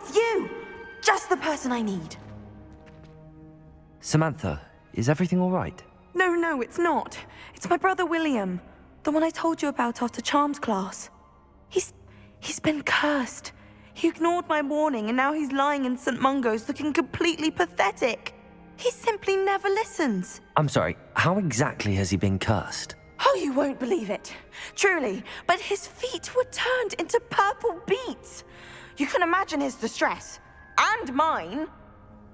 it's you! Just the person I need. Samantha, is everything all right? No, it's not. It's my brother William. The one I told you about after Charms class. He's been cursed. He ignored my warning and now he's lying in St. Mungo's looking completely pathetic. He simply never listens. I'm sorry, how exactly has he been cursed? Oh, you won't believe it. Truly, but his feet were turned into purple beets. You can imagine his distress. And mine.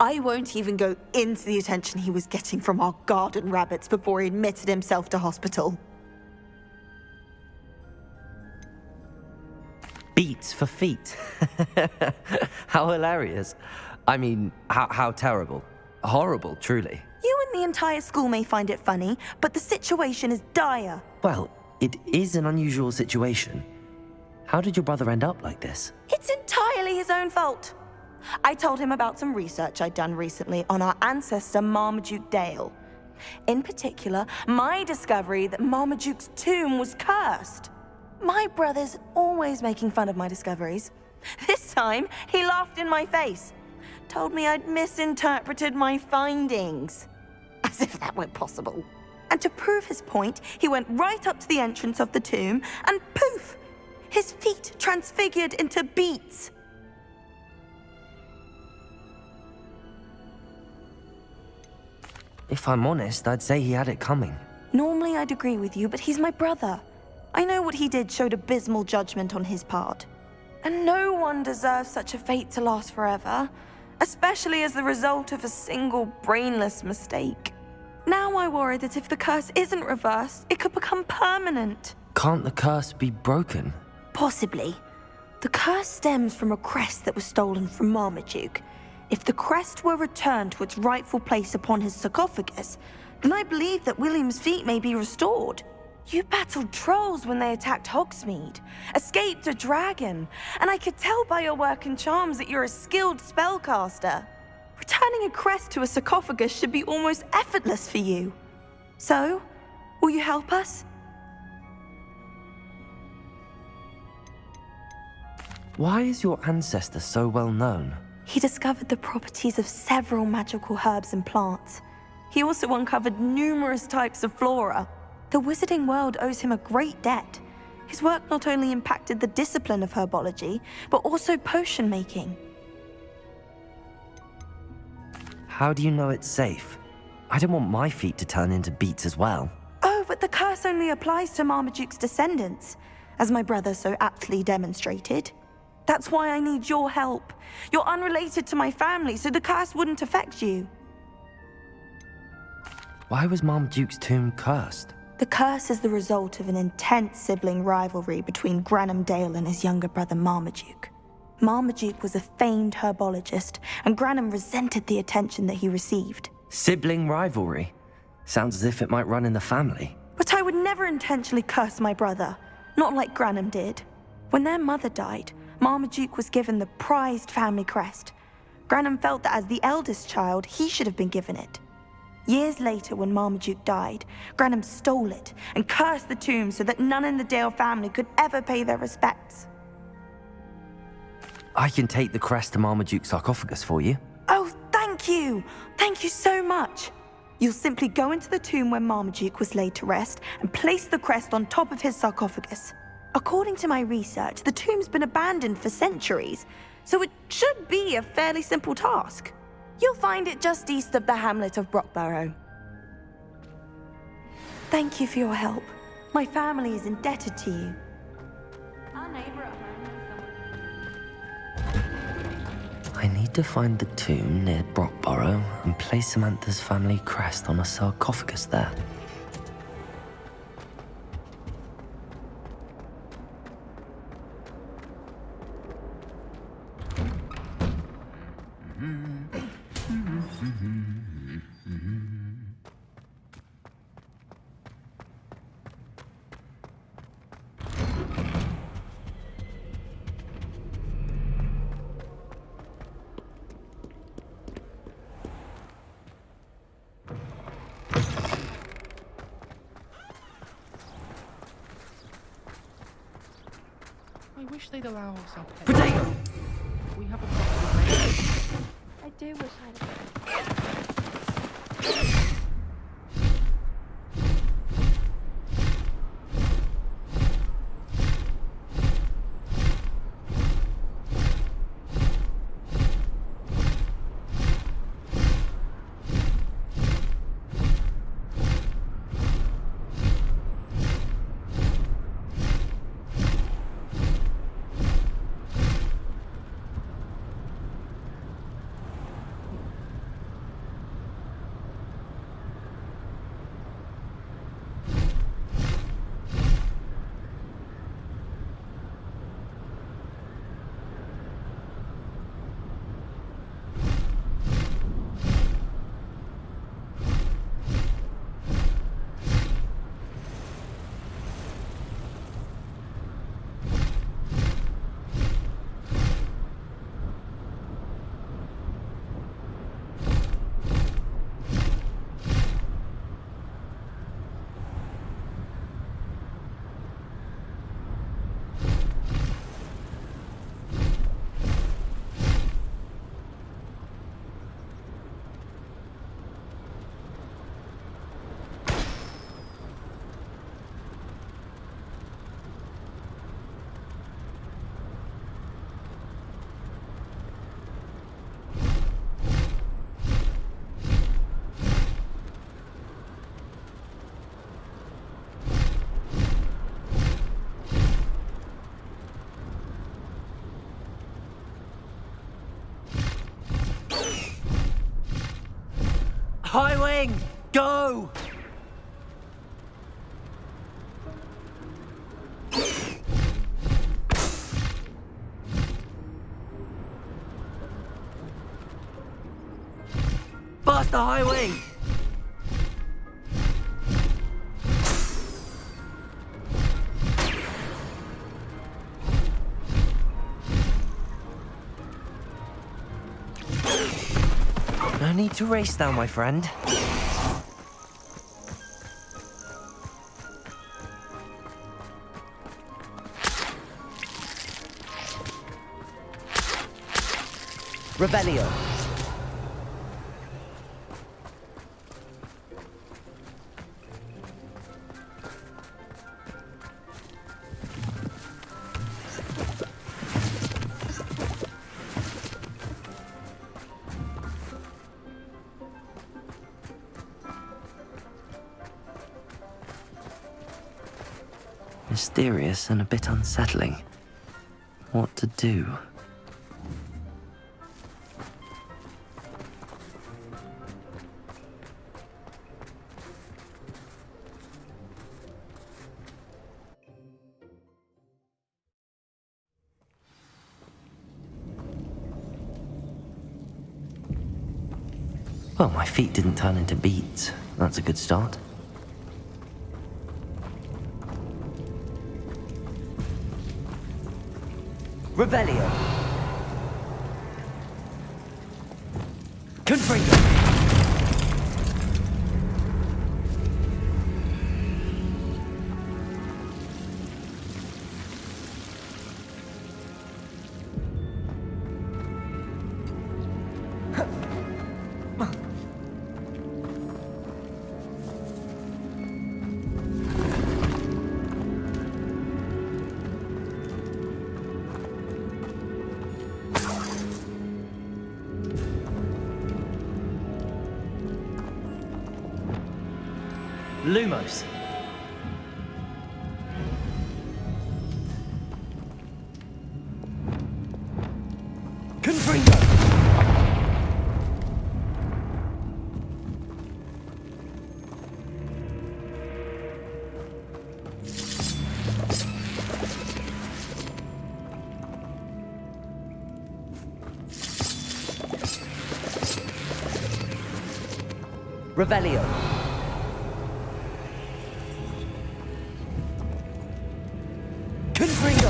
I won't even go into the attention he was getting from our garden rabbits before he admitted himself to hospital. Beats for feet. How hilarious. I mean, how terrible. Horrible, truly. You and the entire school may find it funny, but the situation is dire. Well, it is an unusual situation. How did your brother end up like this? It's entirely his own fault. I told him about some research I'd done recently on our ancestor Marmaduke Dale. In particular, my discovery that Marmaduke's tomb was cursed. My brother's always making fun of my discoveries. This time, he laughed in my face. Told me I'd misinterpreted my findings. As if that were possible. And to prove his point, he went right up to the entrance of the tomb and poof! His feet transfigured into beets. If I'm honest, I'd say he had it coming. Normally I'd agree with you, but he's my brother. I know what he did showed abysmal judgment on his part. And no one deserves such a fate to last forever, especially as the result of a single brainless mistake. Now I worry that if the curse isn't reversed, it could become permanent. Can't the curse be broken? Possibly. The curse stems from a crest that was stolen from Marmaduke. If the crest were returned to its rightful place upon his sarcophagus, then I believe that William's feet may be restored. You battled trolls when they attacked Hogsmeade, escaped a dragon, and I could tell by your work in charms that you're a skilled spellcaster. Returning a crest to a sarcophagus should be almost effortless for you. So, will you help us? Why is your ancestor so well known? He discovered the properties of several magical herbs and plants. He also uncovered numerous types of flora. The wizarding world owes him a great debt. His work not only impacted the discipline of herbology, but also potion making. How do you know it's safe? I don't want my feet to turn into beets as well. Oh, but the curse only applies to Marmaduke's descendants, as my brother so aptly demonstrated. That's why I need your help. You're unrelated to my family, so the curse wouldn't affect you. Why was Marmaduke's tomb cursed? The curse is the result of an intense sibling rivalry between Granham Dale and his younger brother Marmaduke. Marmaduke was a famed herbologist, and Granham resented the attention that he received. Sibling rivalry? Sounds as if it might run in the family. But I would never intentionally curse my brother, not like Granham did. When their mother died, Marmaduke was given the prized family crest. Granham felt that as the eldest child, he should have been given it. Years later, when Marmaduke died, Granham stole it and cursed the tomb so that none in the Dale family could ever pay their respects. I can take the crest to Marmaduke's sarcophagus for you. Oh, thank you! Thank you so much! You'll simply go into the tomb where Marmaduke was laid to rest and place the crest on top of his sarcophagus. According to my research, the tomb's been abandoned for centuries, so it should be a fairly simple task. You'll find it just east of the hamlet of Brockborough. Thank you for your help. My family is indebted to you. Our neighbor at home. I need to find the tomb near Brockborough and place Samantha's family crest on a sarcophagus there. I wish they'd allow us up here. Potato! We have a problem with me. I do wish I had High wing, go! Faster, high wing! No need to race now, my friend. Revelio. Mysterious and a bit unsettling. What to do? Well, my feet didn't turn into beets. That's a good start. Revelio. Confringo. Lumos. Confringo. Revelio. Confringo.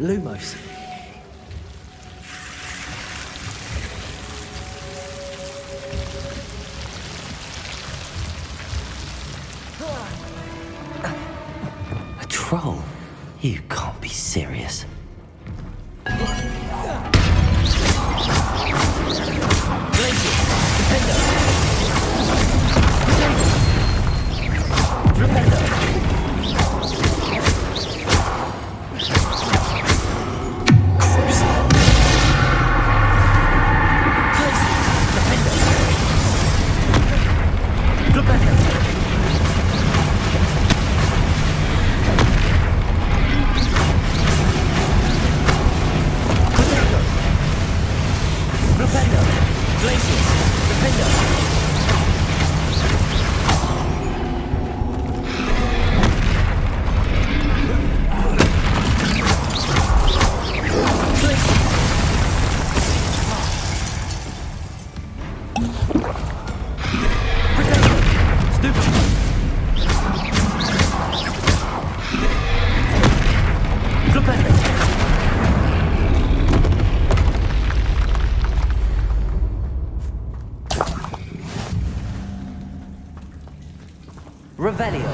Lumos. A troll? You can't be serious. Revelio.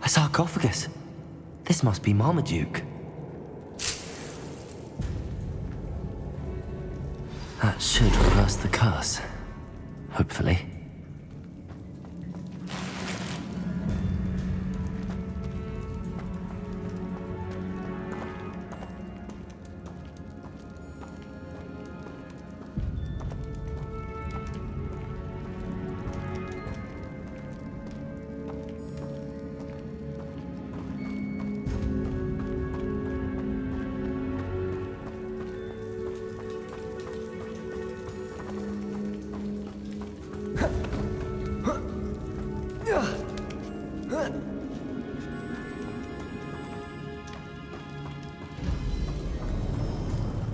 A sarcophagus. This must be Marmaduke. That should reverse the curse. Hopefully.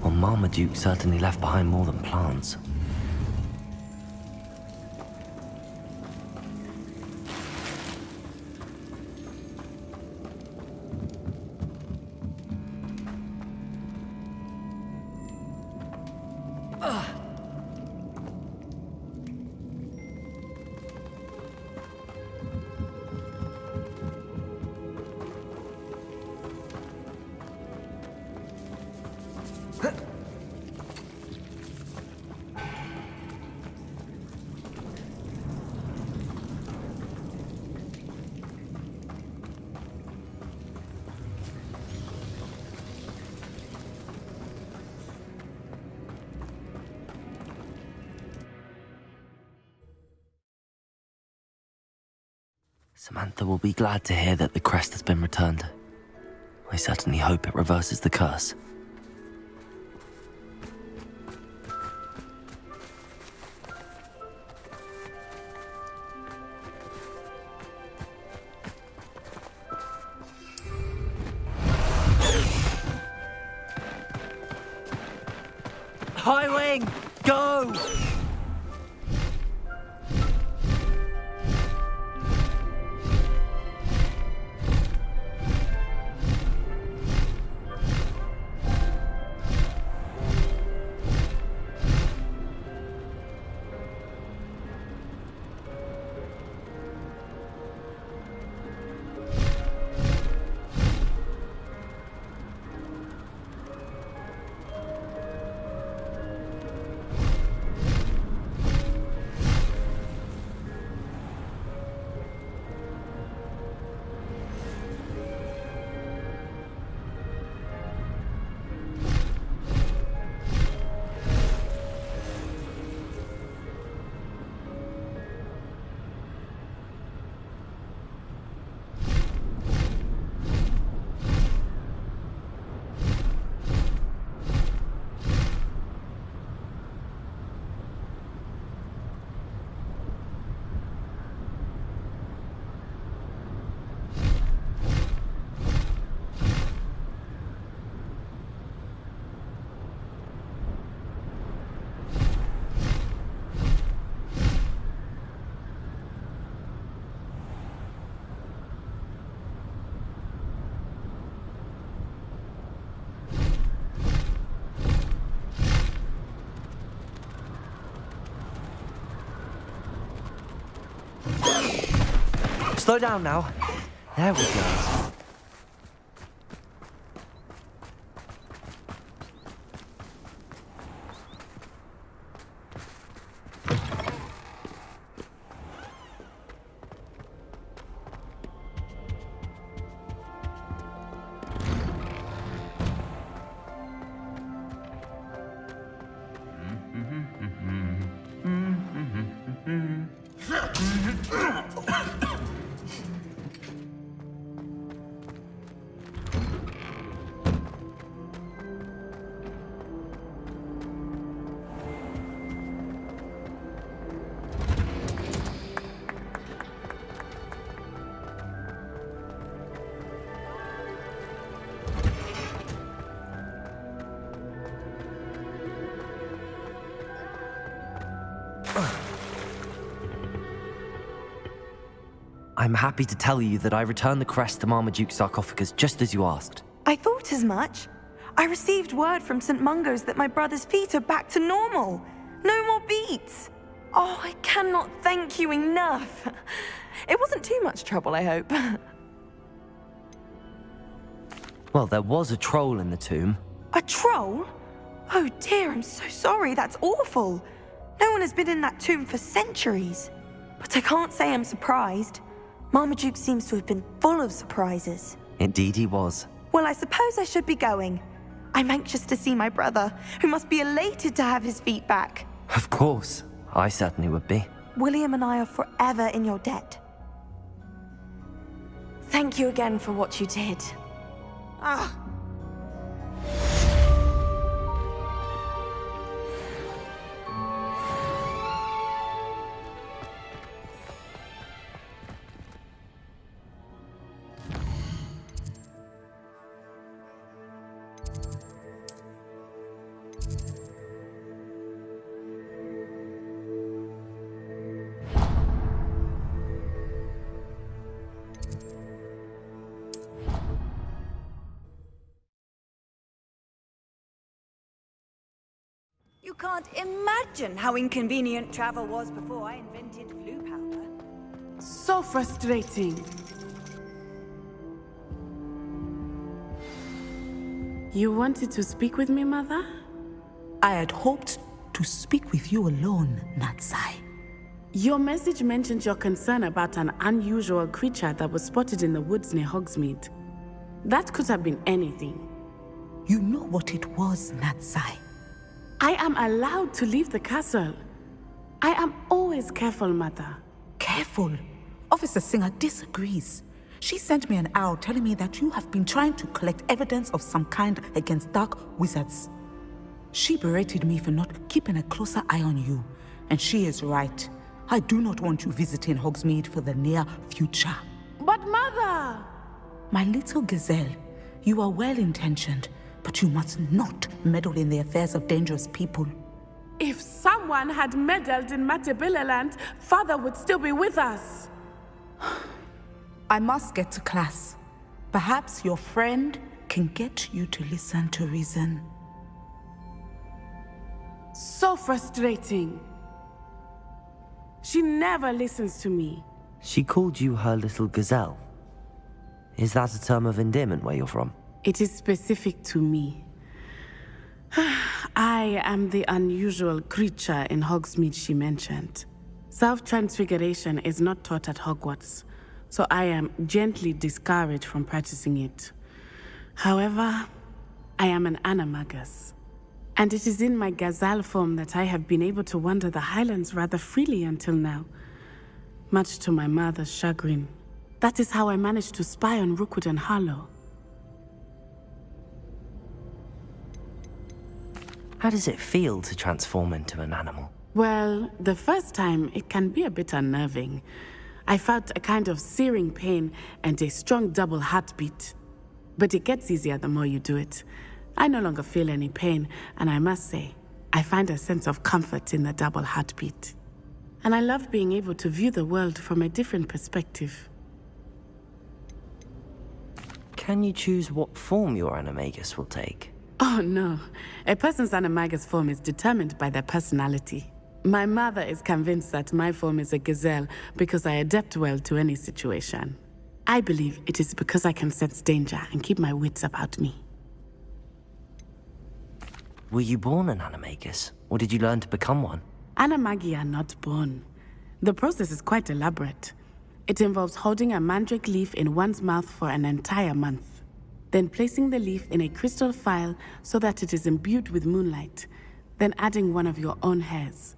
Well, Marmaduke certainly left behind more than plants. Samantha will be glad to hear that the crest has been returned. I certainly hope it reverses the curse. High Wing, go! Slow down now. There we go. I'm happy to tell you that I returned the crest to Marmaduke's sarcophagus just as you asked. I thought as much. I received word from St. Mungo's that my brother's feet are back to normal. No more beats. Oh, I cannot thank you enough. It wasn't too much trouble, I hope. Well, there was a troll in the tomb. A troll? Oh dear, I'm so sorry. That's awful. No one has been in that tomb for centuries. But I can't say I'm surprised. Marmaduke seems to have been full of surprises. Indeed he was. Well, I suppose I should be going. I'm anxious to see my brother, who must be elated to have his feet back. Of course. I certainly would be. William and I are forever in your debt. Thank you again for what you did. Ah. You can't imagine how inconvenient travel was before I invented flu powder. So frustrating. You wanted to speak with me, Mother? I had hoped to speak with you alone, Natsai. Your message mentioned your concern about an unusual creature that was spotted in the woods near Hogsmeade. That could have been anything. You know what it was, Natsai. I am allowed to leave the castle. I am always careful, Mother. Careful. Officer Singer disagrees. She sent me an owl telling me that you have been trying to collect evidence of some kind against dark wizards. She berated me for not keeping a closer eye on you, and she is right. I do not want you visiting Hogsmeade for the near future. But Mother! My little gazelle, you are well-intentioned, but you must not meddle in the affairs of dangerous people. If someone had meddled in Matabeleland, Father would still be with us. I must get to class. Perhaps your friend can get you to listen to reason. So frustrating. She never listens to me. She called you her little gazelle. Is that a term of endearment where you're from? It is specific to me. I am the unusual creature in Hogsmeade she mentioned. Self-transfiguration is not taught at Hogwarts, so I am gently discouraged from practicing it. However, I am an animagus, and it is in my gazelle form that I have been able to wander the Highlands rather freely until now, much to my mother's chagrin. That is how I managed to spy on Rookwood and Harlow. How does it feel to transform into an animal? Well, the first time, it can be a bit unnerving. I felt a kind of searing pain and a strong double heartbeat. But it gets easier the more you do it. I no longer feel any pain, and I must say, I find a sense of comfort in the double heartbeat. And I love being able to view the world from a different perspective. Can you choose what form your animagus will take? Oh no, a person's animagus form is determined by their personality. My mother is convinced that my form is a gazelle because I adapt well to any situation. I believe it is because I can sense danger and keep my wits about me. Were you born an animagus, or did you learn to become one? Animagi are not born. The process is quite elaborate. It involves holding a mandrake leaf in one's mouth for an entire month, then placing the leaf in a crystal phial so that it is imbued with moonlight, then adding one of your own hairs.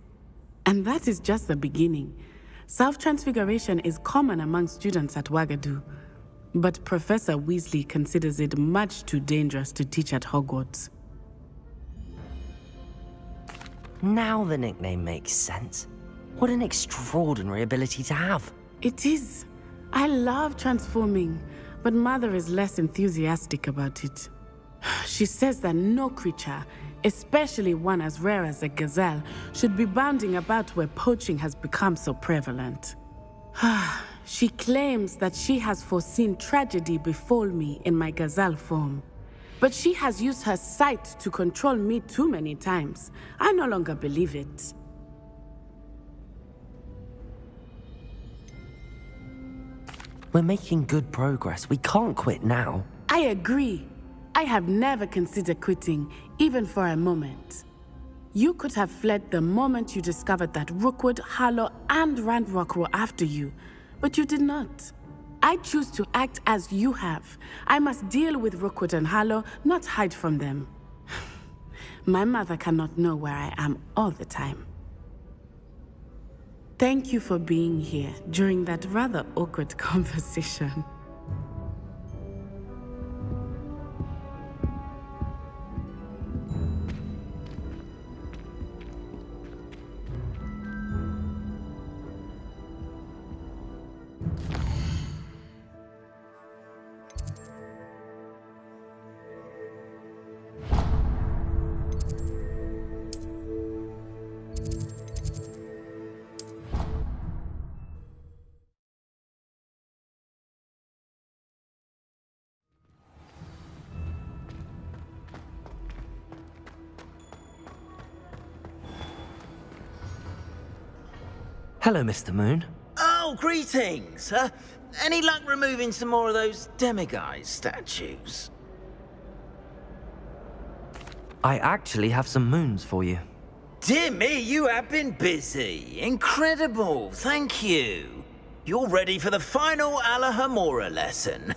And that is just the beginning. Self-transfiguration is common among students at Wagadu, but Professor Weasley considers it much too dangerous to teach at Hogwarts. Now the nickname makes sense. What an extraordinary ability to have. It is. I love transforming, but Mother is less enthusiastic about it. She says that no creature, especially one as rare as a gazelle, should be bounding about where poaching has become so prevalent. She claims that she has foreseen tragedy befall me in my gazelle form. But she has used her sight to control me too many times. I no longer believe it. We're making good progress. We can't quit now. I agree. I have never considered quitting, even for a moment. You could have fled the moment you discovered that Rookwood, Harlow, and Ranrock were after you, but you did not. I choose to act as you have. I must deal with Rookwood and Harlow, not hide from them. My mother cannot know where I am all the time. Thank you for being here during that rather awkward conversation. Hello, Mr. Moon. Oh, greetings! Any luck removing some more of those demiguise statues? I actually have some moons for you. Dear me, you have been busy. Incredible, thank you. You're ready for the final Alahamora lesson.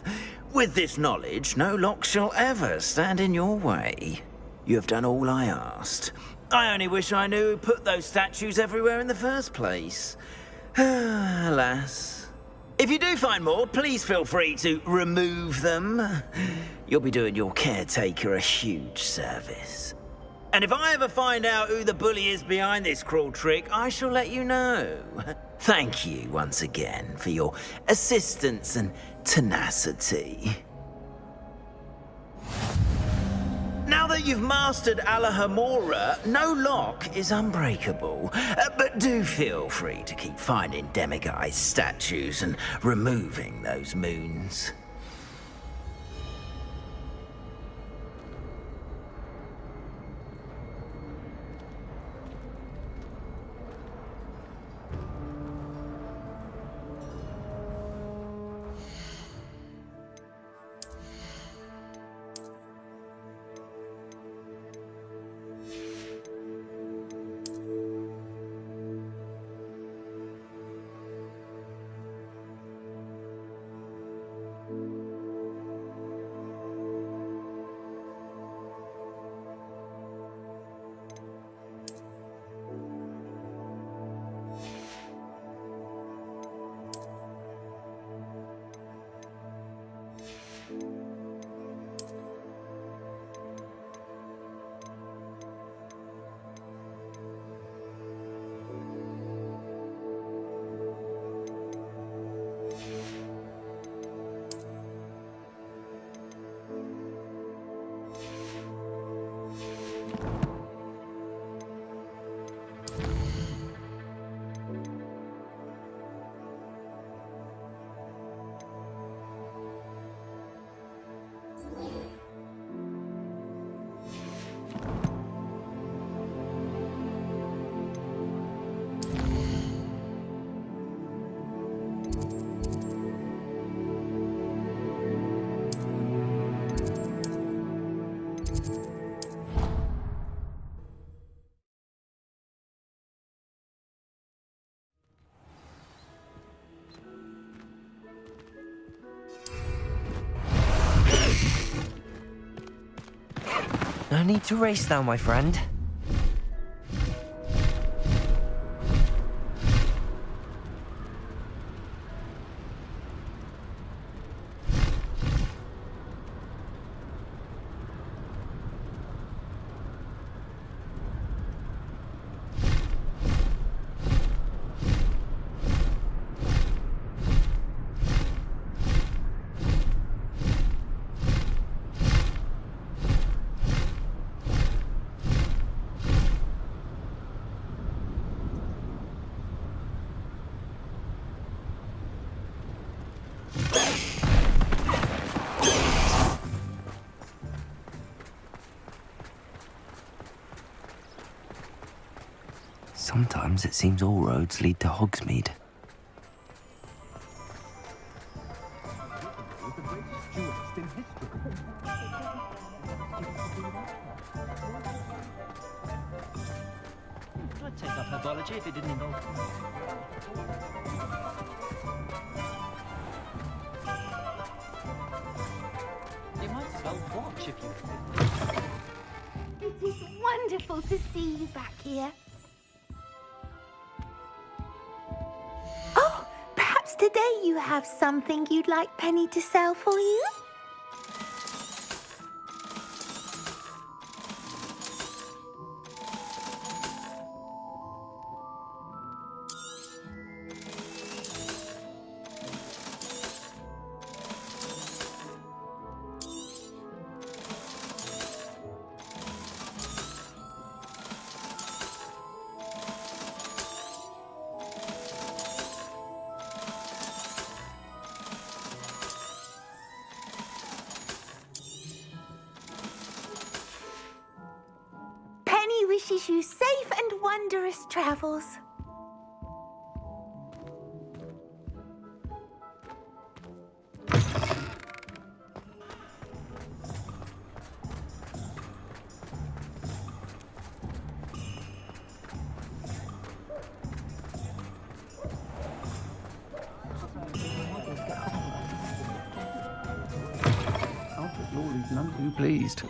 With this knowledge, no lock shall ever stand in your way. You have done all I asked. I only wish I knew who put those statues everywhere in the first place. Alas. If you do find more, please feel free to remove them. You'll be doing your caretaker a huge service. And if I ever find out who the bully is behind this cruel trick, I shall let you know. Thank you once again for your assistance and tenacity. Now that you've mastered Alahamora, no lock is unbreakable. But do feel free to keep finding demiguise statues and removing those moons. No need to race now, my friend. Sometimes it seems all roads lead to Hogsmeade. I'd take up herbology if it didn't involve. You might as well watch if you. It is wonderful to see you back here. Oh, perhaps today you have something you'd like Penny to sell for you? Wishes you safe and wondrous travels. Albert Lawley's none too pleased.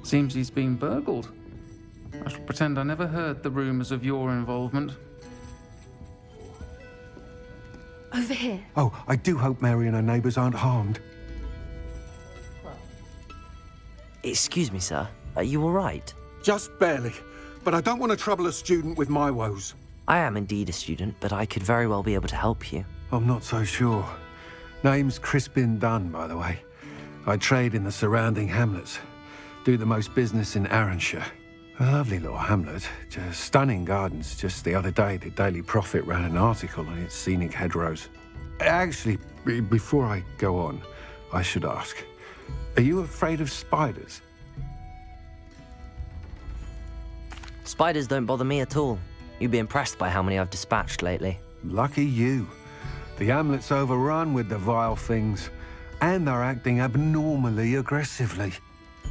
Seems he's been burgled. I shall pretend I never heard the rumours of your involvement. Over here. Oh, I do hope Mary and her neighbours aren't harmed. Excuse me, sir. Are you all right? Just barely. But I don't want to trouble a student with my woes. I am indeed a student, but I could very well be able to help you. I'm not so sure. Name's Crispin Dunn, by the way. I trade in the surrounding hamlets. Do the most business in Arranshire. A lovely little hamlet, just stunning gardens. Just the other day, the Daily Prophet ran an article on its scenic hedgerows. Actually, before I go on, I should ask, are you afraid of spiders? Spiders don't bother me at all. You'd be impressed by how many I've dispatched lately. Lucky you. The hamlet's overrun with the vile things, and they're acting abnormally aggressively.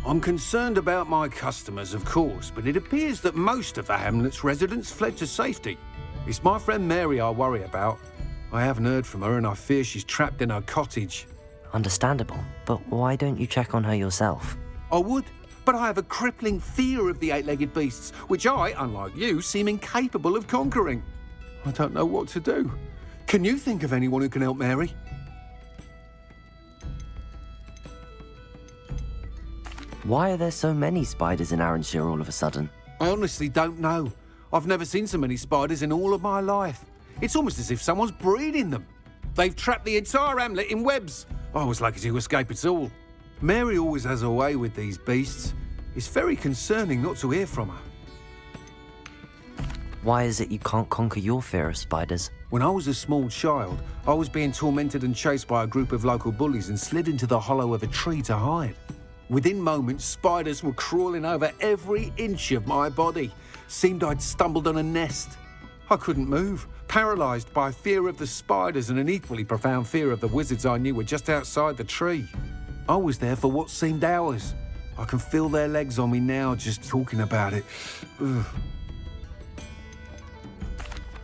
I'm concerned about my customers, of course, but it appears that most of the hamlet's residents fled to safety. It's my friend Mary I worry about. I haven't heard from her, and I fear she's trapped in her cottage. Understandable, but why don't you check on her yourself? I would, but I have a crippling fear of the eight-legged beasts, which I, unlike you, seem incapable of conquering. I don't know what to do. Can you think of anyone who can help Mary? Why are there so many spiders in Arranshire all of a sudden? I honestly don't know. I've never seen so many spiders in all of my life. It's almost as if someone's breeding them. They've trapped the entire hamlet in webs. I was lucky to escape it all. Mary always has a way with these beasts. It's very concerning not to hear from her. Why is it you can't conquer your fear of spiders? When I was a small child, I was being tormented and chased by a group of local bullies and slid into the hollow of a tree to hide. Within moments, spiders were crawling over every inch of my body. Seemed I'd stumbled on a nest. I couldn't move, paralysed by fear of the spiders and an equally profound fear of the wizards I knew were just outside the tree. I was there for what seemed hours. I can feel their legs on me now just talking about it. Ugh.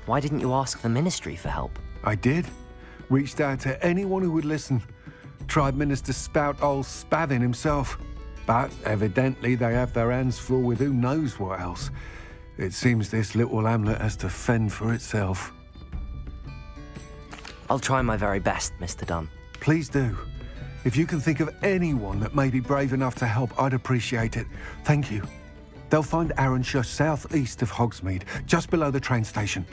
Why didn't you ask the ministry for help? I did. Reached out to anyone who would listen. Tried Minister Spout old Spavin himself. But evidently they have their hands full with who knows what else. It seems this little hamlet has to fend for itself. I'll try my very best, Mr. Dunn. Please do. If you can think of anyone that may be brave enough to help, I'd appreciate it. Thank you. They'll find Arrowshire southeast of Hogsmeade, just below the train station.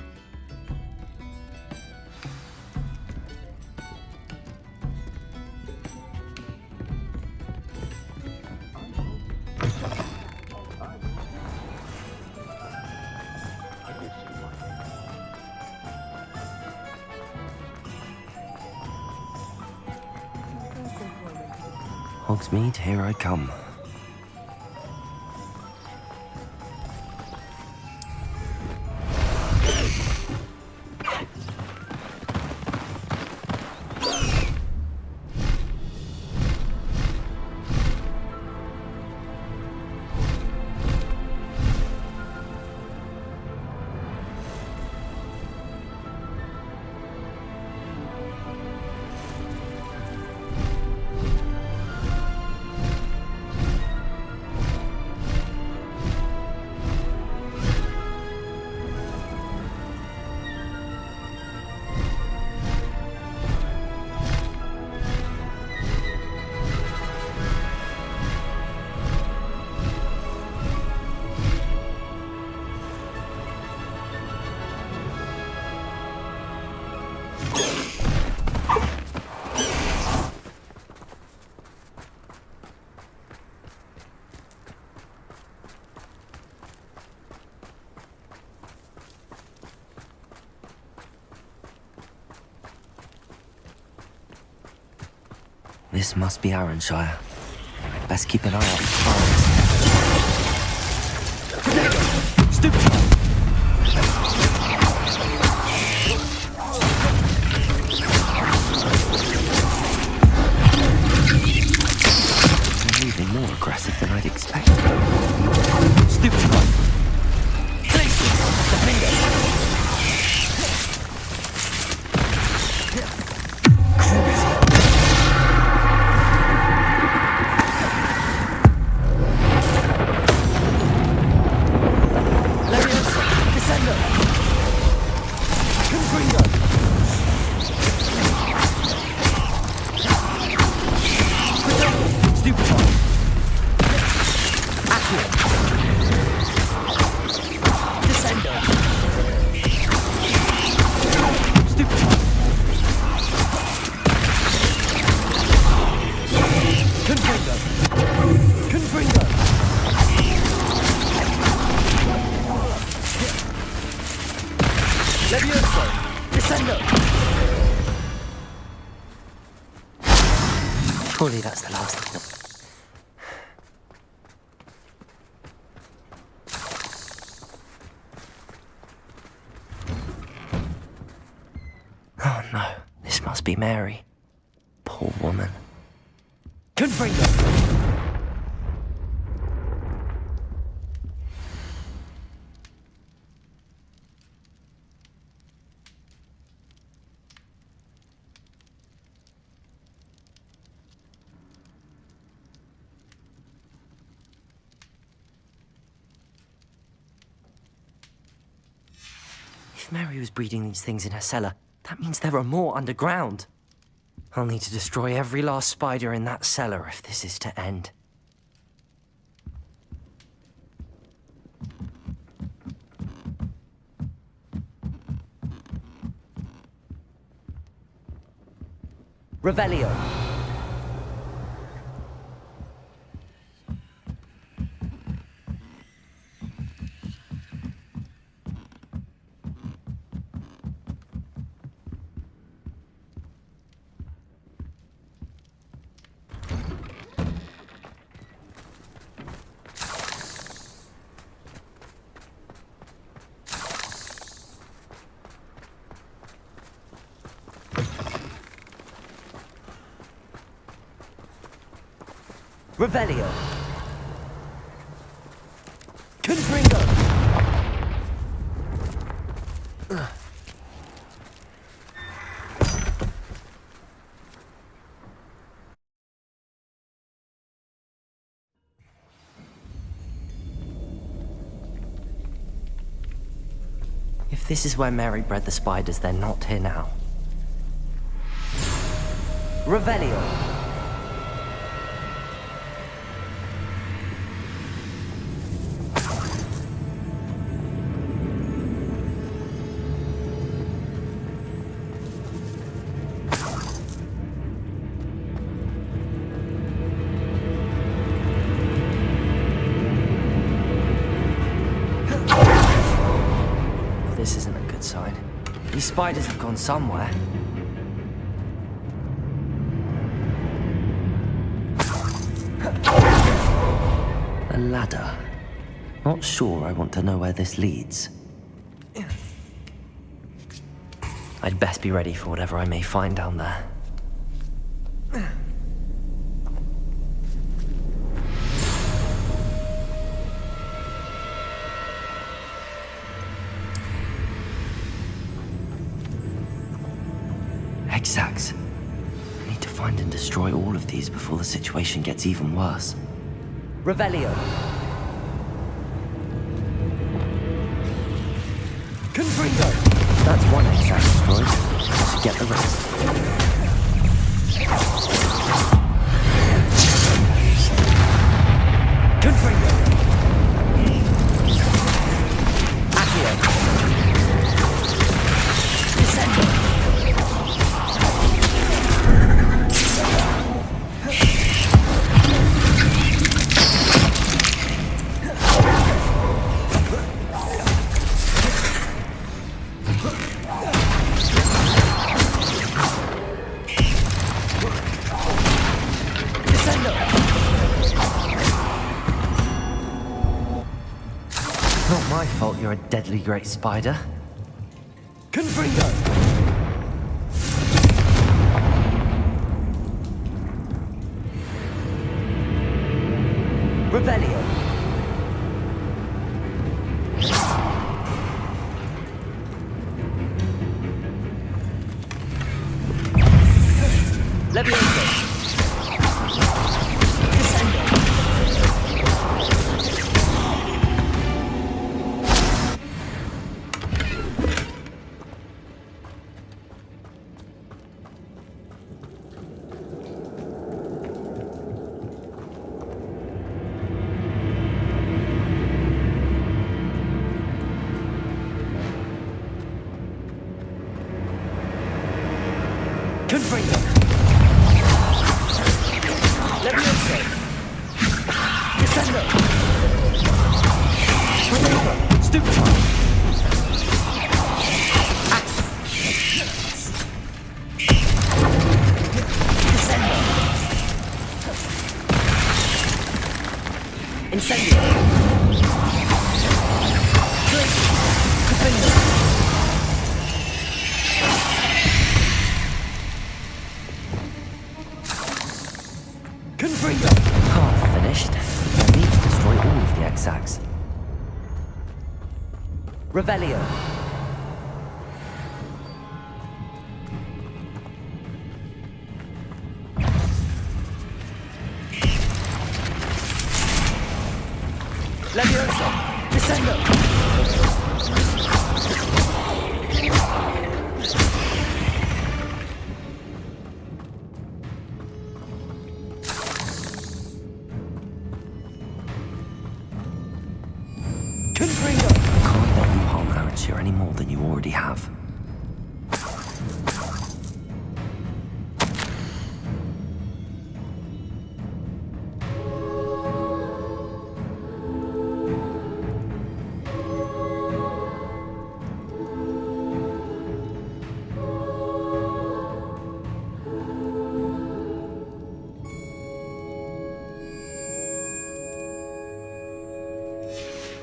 Hogsmeade, here I come. This must be Arrowshire. Best keep an eye out for foreigners. Stupid! They're moving more aggressive than I'd expected. Stupid one! Places! The fingers! Surely that's the last of them. Oh no, this must be Mary. Poor woman. Confringo! If Mary was breeding these things in her cellar, that means there are more underground. I'll need to destroy every last spider in that cellar if this is to end. Revelio. Revelio. Confringo. If this is where Mary bred the spiders, they're not here now. Revelio. This isn't a good sign. These spiders have gone somewhere. A ladder. Not sure I want to know where this leads. I'd best be ready for whatever I may find down there. Exacts. I need to find and destroy all of these before the situation gets even worse. Revelio. Confringo. That's one exact destroyed. I should get the rest. Confringo. Accio. Descendo. Not my fault you're a deadly great spider. Confringo! Revelio! Levioso! Confringo! Levioso! Descendo! Revelio! Stupefy! Descendo! Incendio! Confringo! Confringo! Half finished. I need to destroy all of the exacts. Revelio. Levioso. Descendo. Confringo! Can't let you harm Aransir any more than you already have.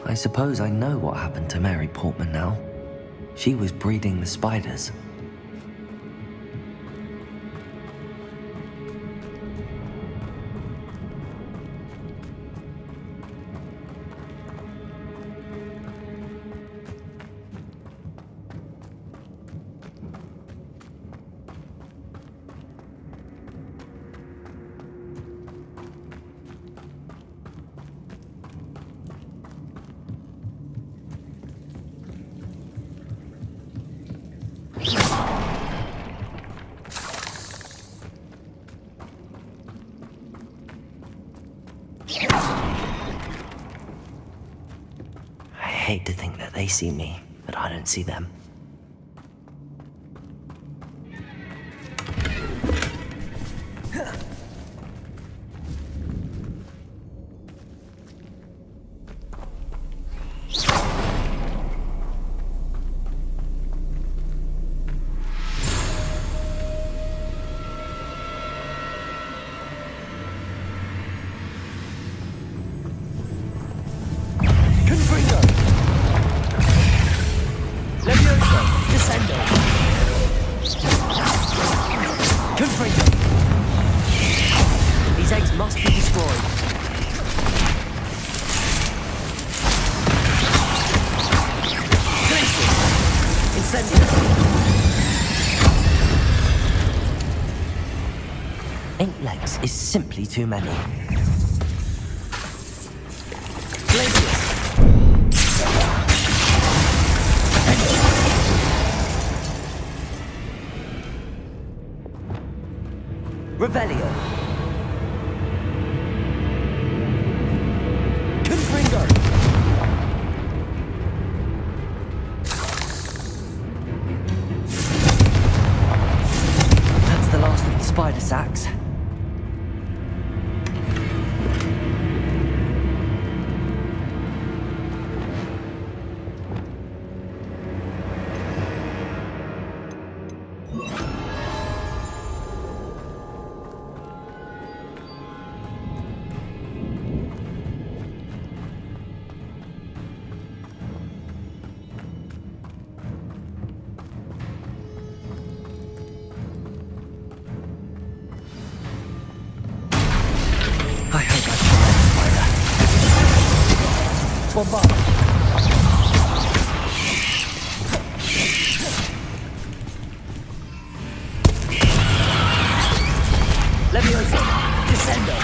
I suppose I know what happened to Mary Portman now. She was breeding the spiders. see me, but I don't see them. These eggs must be destroyed. Incendiary. 8 legs is simply too many. Revelio. Confringo. That's the last of the spider sacks. I hope I killed that spider. Bombard. Leviosa. Descendo.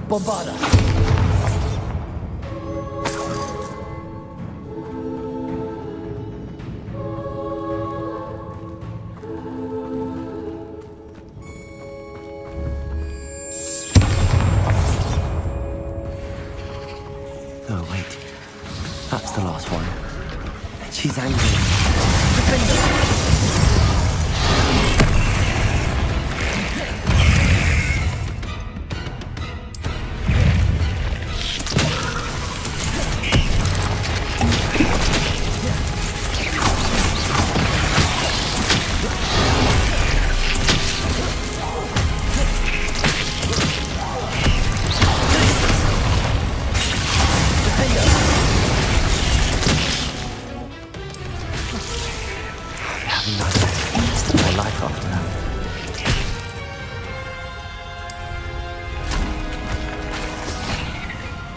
Bombarda. Oh, wait. That's the last one. She's angry. Defender!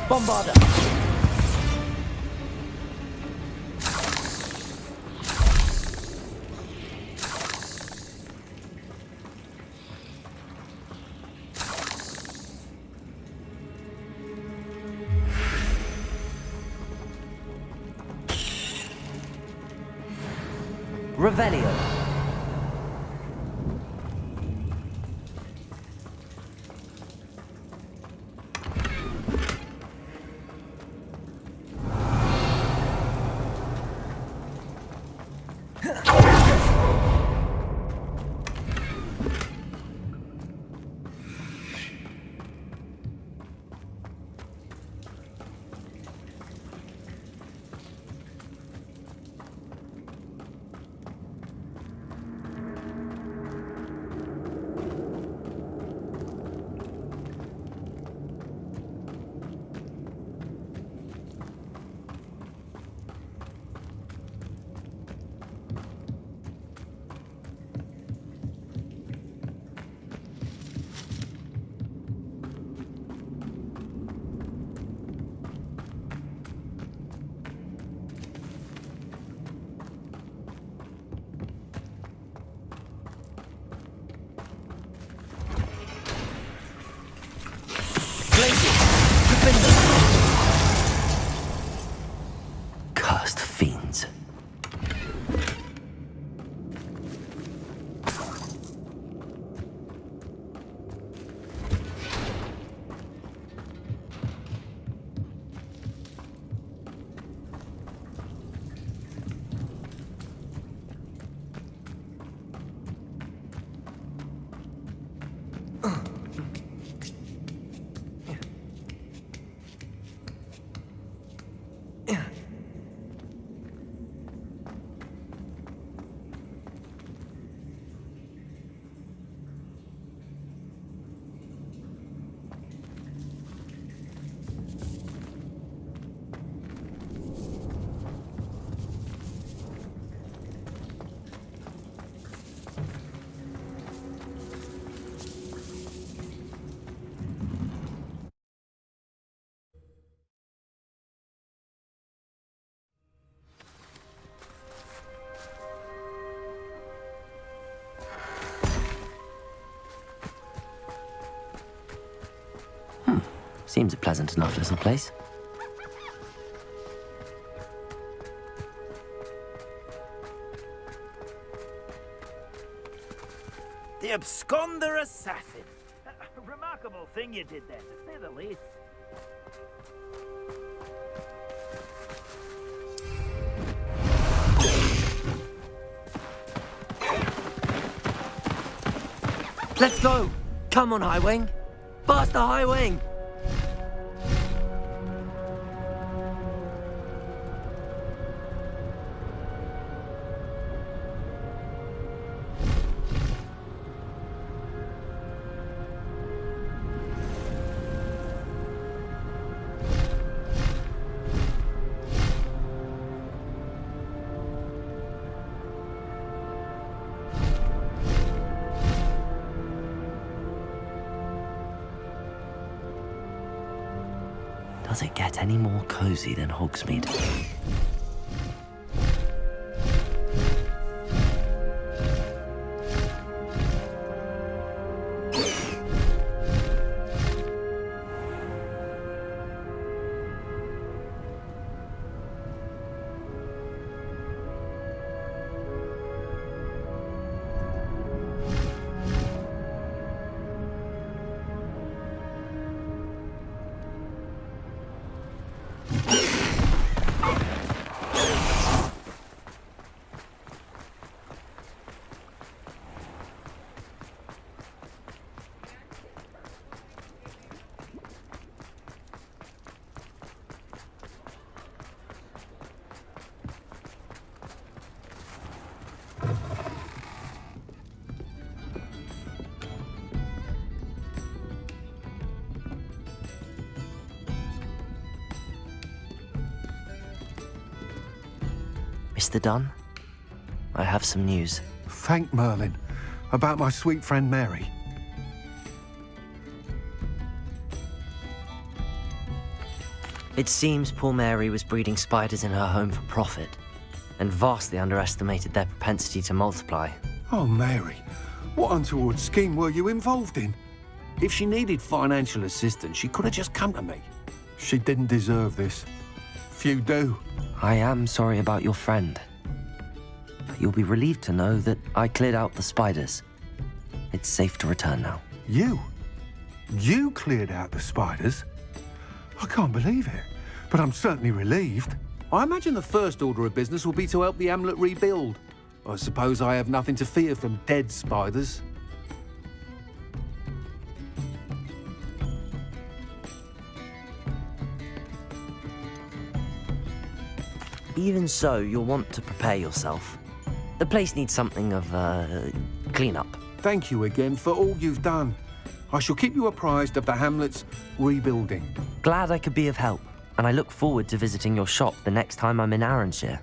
Bombarda! Revelio. Seems a pleasant enough little place. The absconder assassin. A remarkable thing you did there, to say the least. Let's go! Come on, High Wing! Faster, High Wing! Does it get any more cozy than Hogsmeade? Mr. Dunn, I have some news. Thank Merlin. About my sweet friend Mary. It seems poor Mary was breeding spiders in her home for profit, and vastly underestimated their propensity to multiply. Oh, Mary, what untoward scheme were you involved in? If she needed financial assistance, she could have just come to me. She didn't deserve this. Few do. I am sorry about your friend. But you'll be relieved to know that I cleared out the spiders. It's safe to return now. You? You cleared out the spiders? I can't believe it, but I'm certainly relieved. I imagine the first order of business will be to help the amulet rebuild. I suppose I have nothing to fear from dead spiders. Even so, you'll want to prepare yourself. The place needs something of a clean-up. Thank you again for all you've done. I shall keep you apprised of the hamlet's rebuilding. Glad I could be of help, and I look forward to visiting your shop the next time I'm in Arranshire.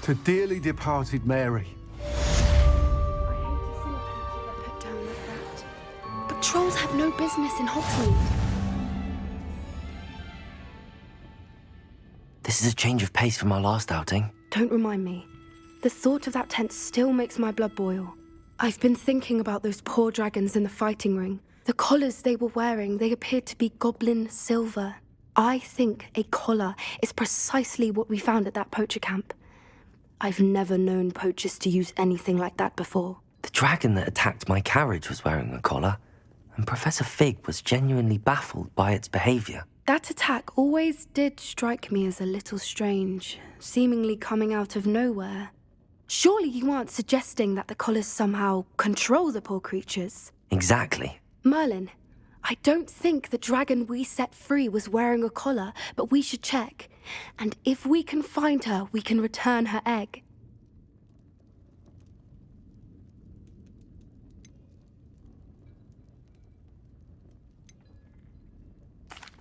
To dearly departed Mary. Put down like that. But trolls have no business in Hogsmeade. This is a change of pace from our last outing. Don't remind me. The thought of that tent still makes my blood boil. I've been thinking about those poor dragons in the fighting ring. The collars they were wearing, they appeared to be goblin silver. I think a collar is precisely what we found at that poacher camp. I've never known poachers to use anything like that before. The dragon that attacked my carriage was wearing a collar, and Professor Fig was genuinely baffled by its behavior. That attack always did strike me as a little strange, seemingly coming out of nowhere. Surely you aren't suggesting that the collars somehow control the poor creatures? Exactly. Merlin, I don't think the dragon we set free was wearing a collar, but we should check. And if we can find her, we can return her egg.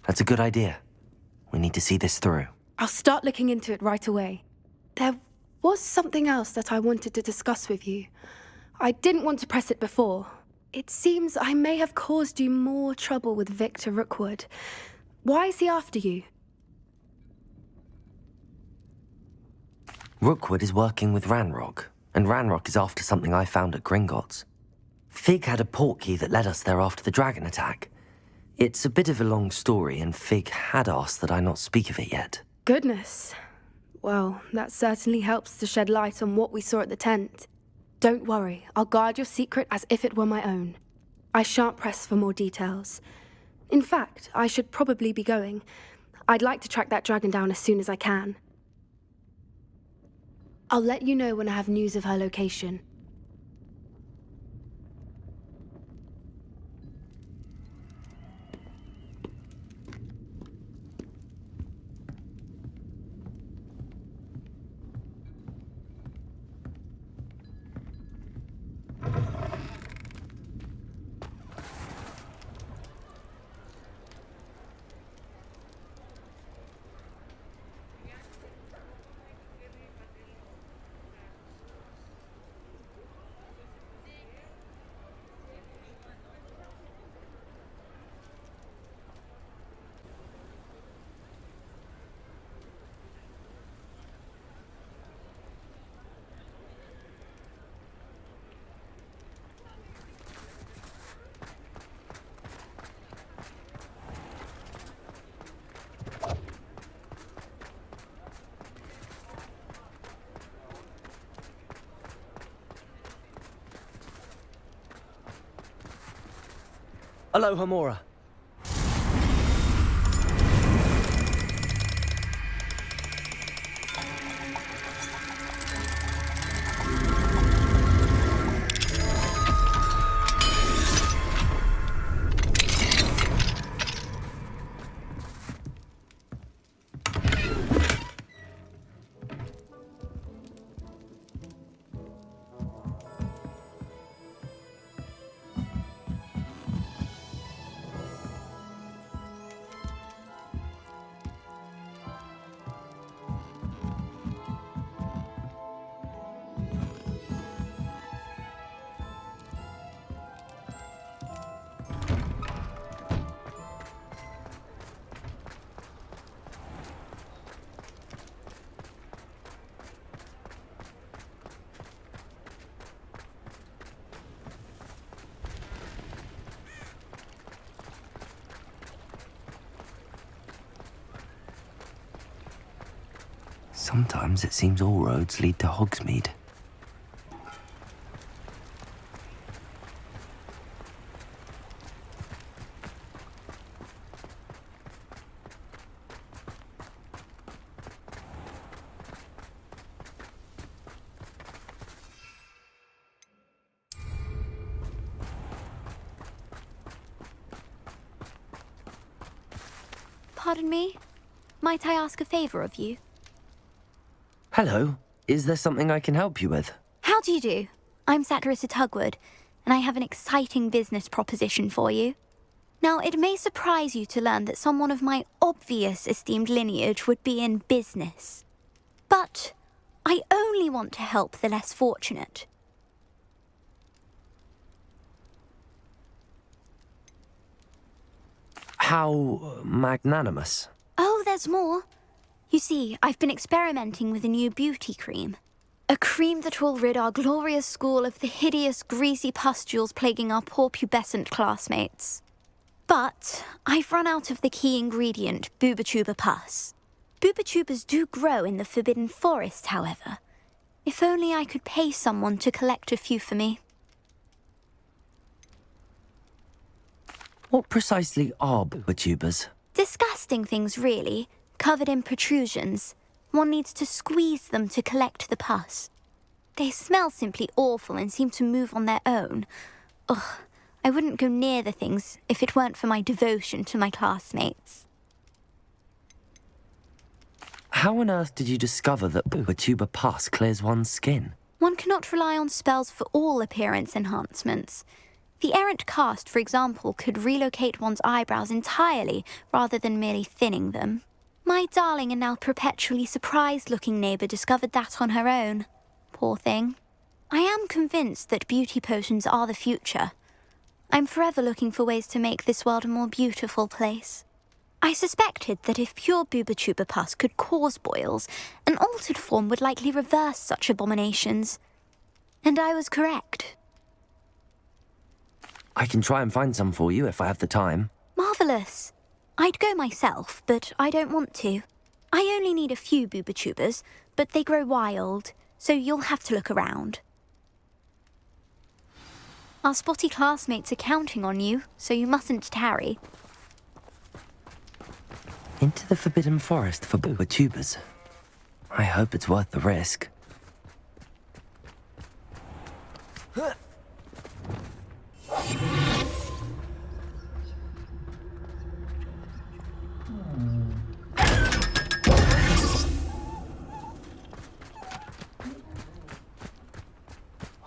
That's a good idea. We need to see this through. I'll start looking into it right away. There was something else that I wanted to discuss with you. I didn't want to press it before. It seems I may have caused you more trouble with Victor Rookwood. Why is he after you? Rookwood is working with Ranrock, and Ranrock is after something I found at Gringotts. Fig had a portkey that led us there after the dragon attack. It's a bit of a long story, and Fig had asked that I not speak of it yet. Goodness. Well, that certainly helps to shed light on what we saw at the tent. Don't worry, I'll guard your secret as if it were my own. I shan't press for more details. In fact, I should probably be going. I'd like to track that dragon down as soon as I can. I'll let you know when I have news of her location. Aloha, Mora. Sometimes it seems all roads lead to Hogsmeade. Pardon me? Might I ask a favor of you? Hello. Is there something I can help you with? How do you do? I'm Saccharissa Tugwood, and I have an exciting business proposition for you. Now, it may surprise you to learn that someone of my obvious esteemed lineage would be in business. But I only want to help the less fortunate. How magnanimous. Oh, there's more. You see, I've been experimenting with a new beauty cream. A cream that will rid our glorious school of the hideous, greasy pustules plaguing our poor pubescent classmates. But I've run out of the key ingredient, Booba-Tuba pus. Booba-Tubas do grow in the Forbidden Forest, however. If only I could pay someone to collect a few for me. What precisely are Booba-Tubas? Disgusting things, really, covered in protrusions. One needs to squeeze them to collect the pus. They smell simply awful and seem to move on their own. Ugh, I wouldn't go near the things if it weren't for my devotion to my classmates. How on earth did you discover that Tuba Pus clears one's skin? One cannot rely on spells for all appearance enhancements. The errant cast, for example, could relocate one's eyebrows entirely rather than merely thinning them. My darling and now perpetually surprised-looking neighbour discovered that on her own. Poor thing. I am convinced that beauty potions are the future. I'm forever looking for ways to make this world a more beautiful place. I suspected that if pure Booba Pus could cause boils, an altered form would likely reverse such abominations. And I was correct. I can try and find some for you if I have the time. Marvellous. I'd go myself, but I don't want to. I only need a few Boobachubas, but they grow wild, so you'll have to look around. Our spotty classmates are counting on you, so you mustn't tarry. Into the Forbidden Forest for Boobachubas. I hope it's worth the risk.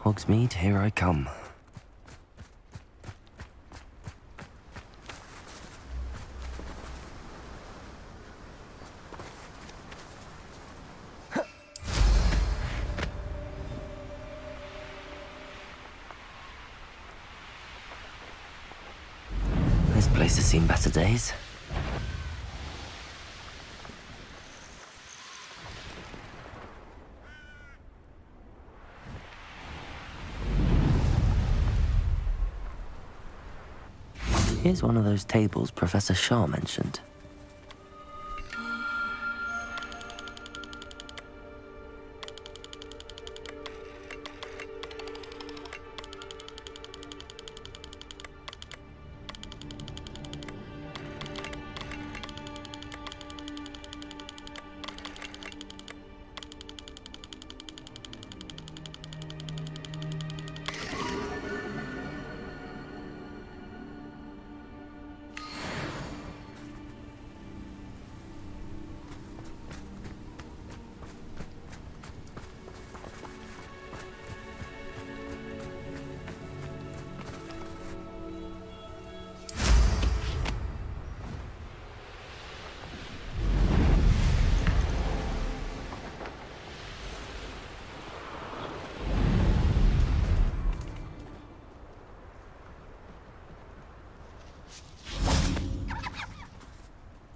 Hogsmeade, here I come. This place has seen better days. Here's one of those tables Professor Shah mentioned.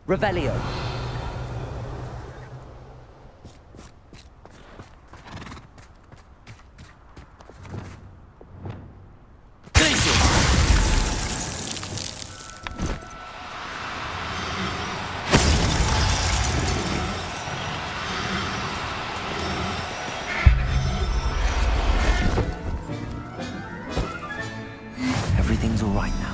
Revelio. Everything's all right now.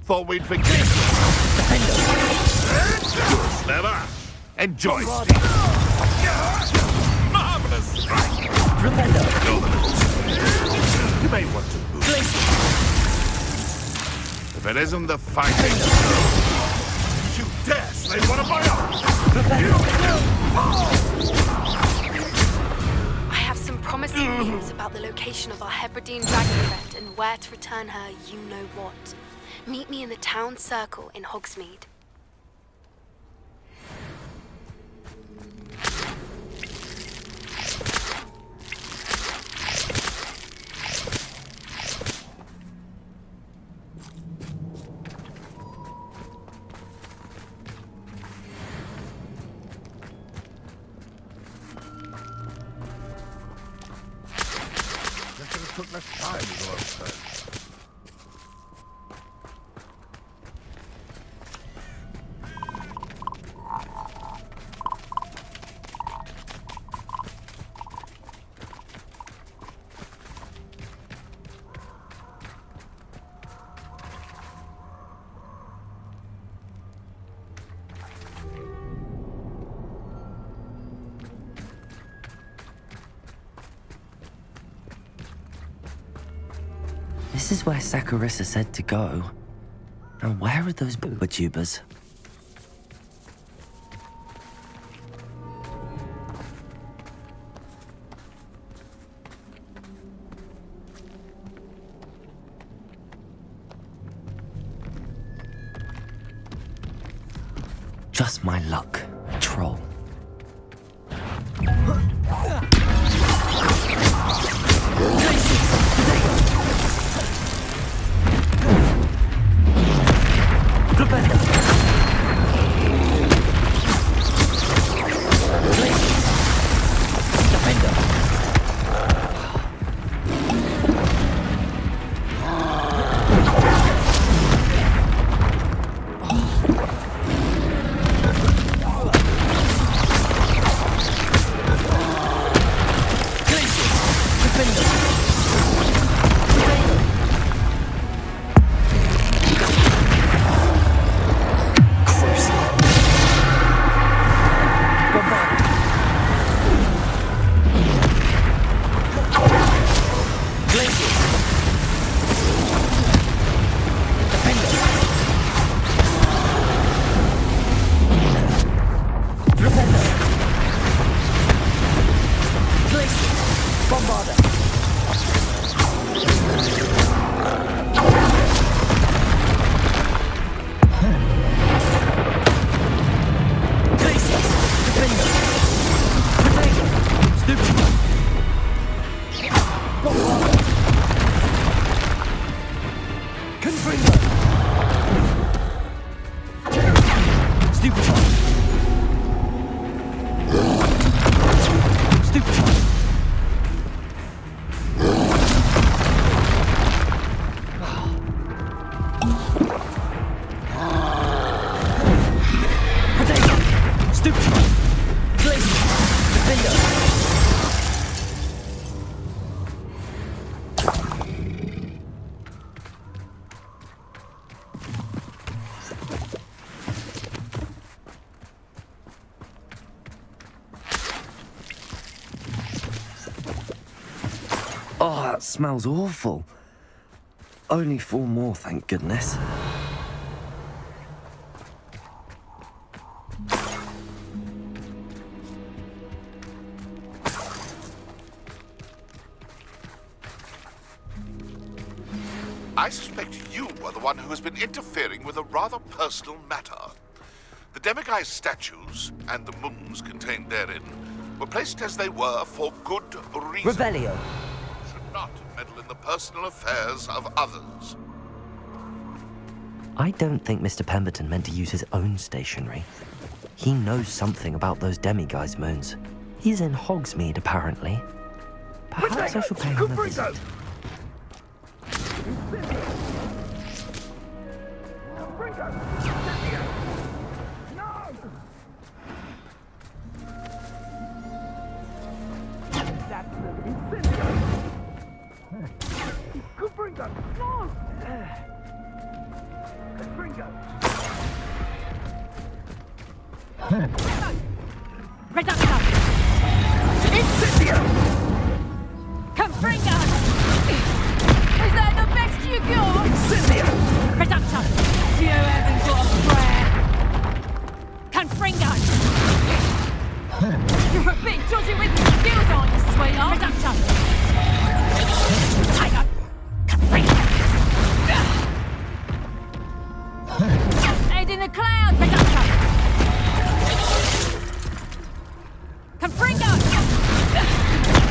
Thought we'd forget you. Clever. Enjoy. Marvelous strike. You may want to move. If it isn't the fighting, you dare slay one of my own. I have some promising news about the location of our Hebridean dragon friend and where to return her you-know-what. Meet me in the town circle in Hogsmeade. Just took less time, is all I'm saying. This is where Saccharissa said to go. Now where are those booba tubers? Just my luck, troll. Oh, that smells awful. Only 4 more, thank goodness. I suspect you are the one who has been interfering with a rather personal matter. The demiguise statues and the mums contained therein were placed as they were for good reason. Revelio. Should not meddle in the personal affairs of others. I don't think Mr. Pemberton meant to use his own stationery. He knows something about those demiguise moons. He's in Hogsmeade, apparently. Perhaps I shall pay him a visit. Reductor! Incendio! Confringo! Is that the best you got? Incendio! Reductor! You haven't got a prayer! Confringo! You're a bit dodgy with your skills, aren't you, sweetheart? Reductor! Tiger! Confringo! Head in the clouds, Reductor! Confringo!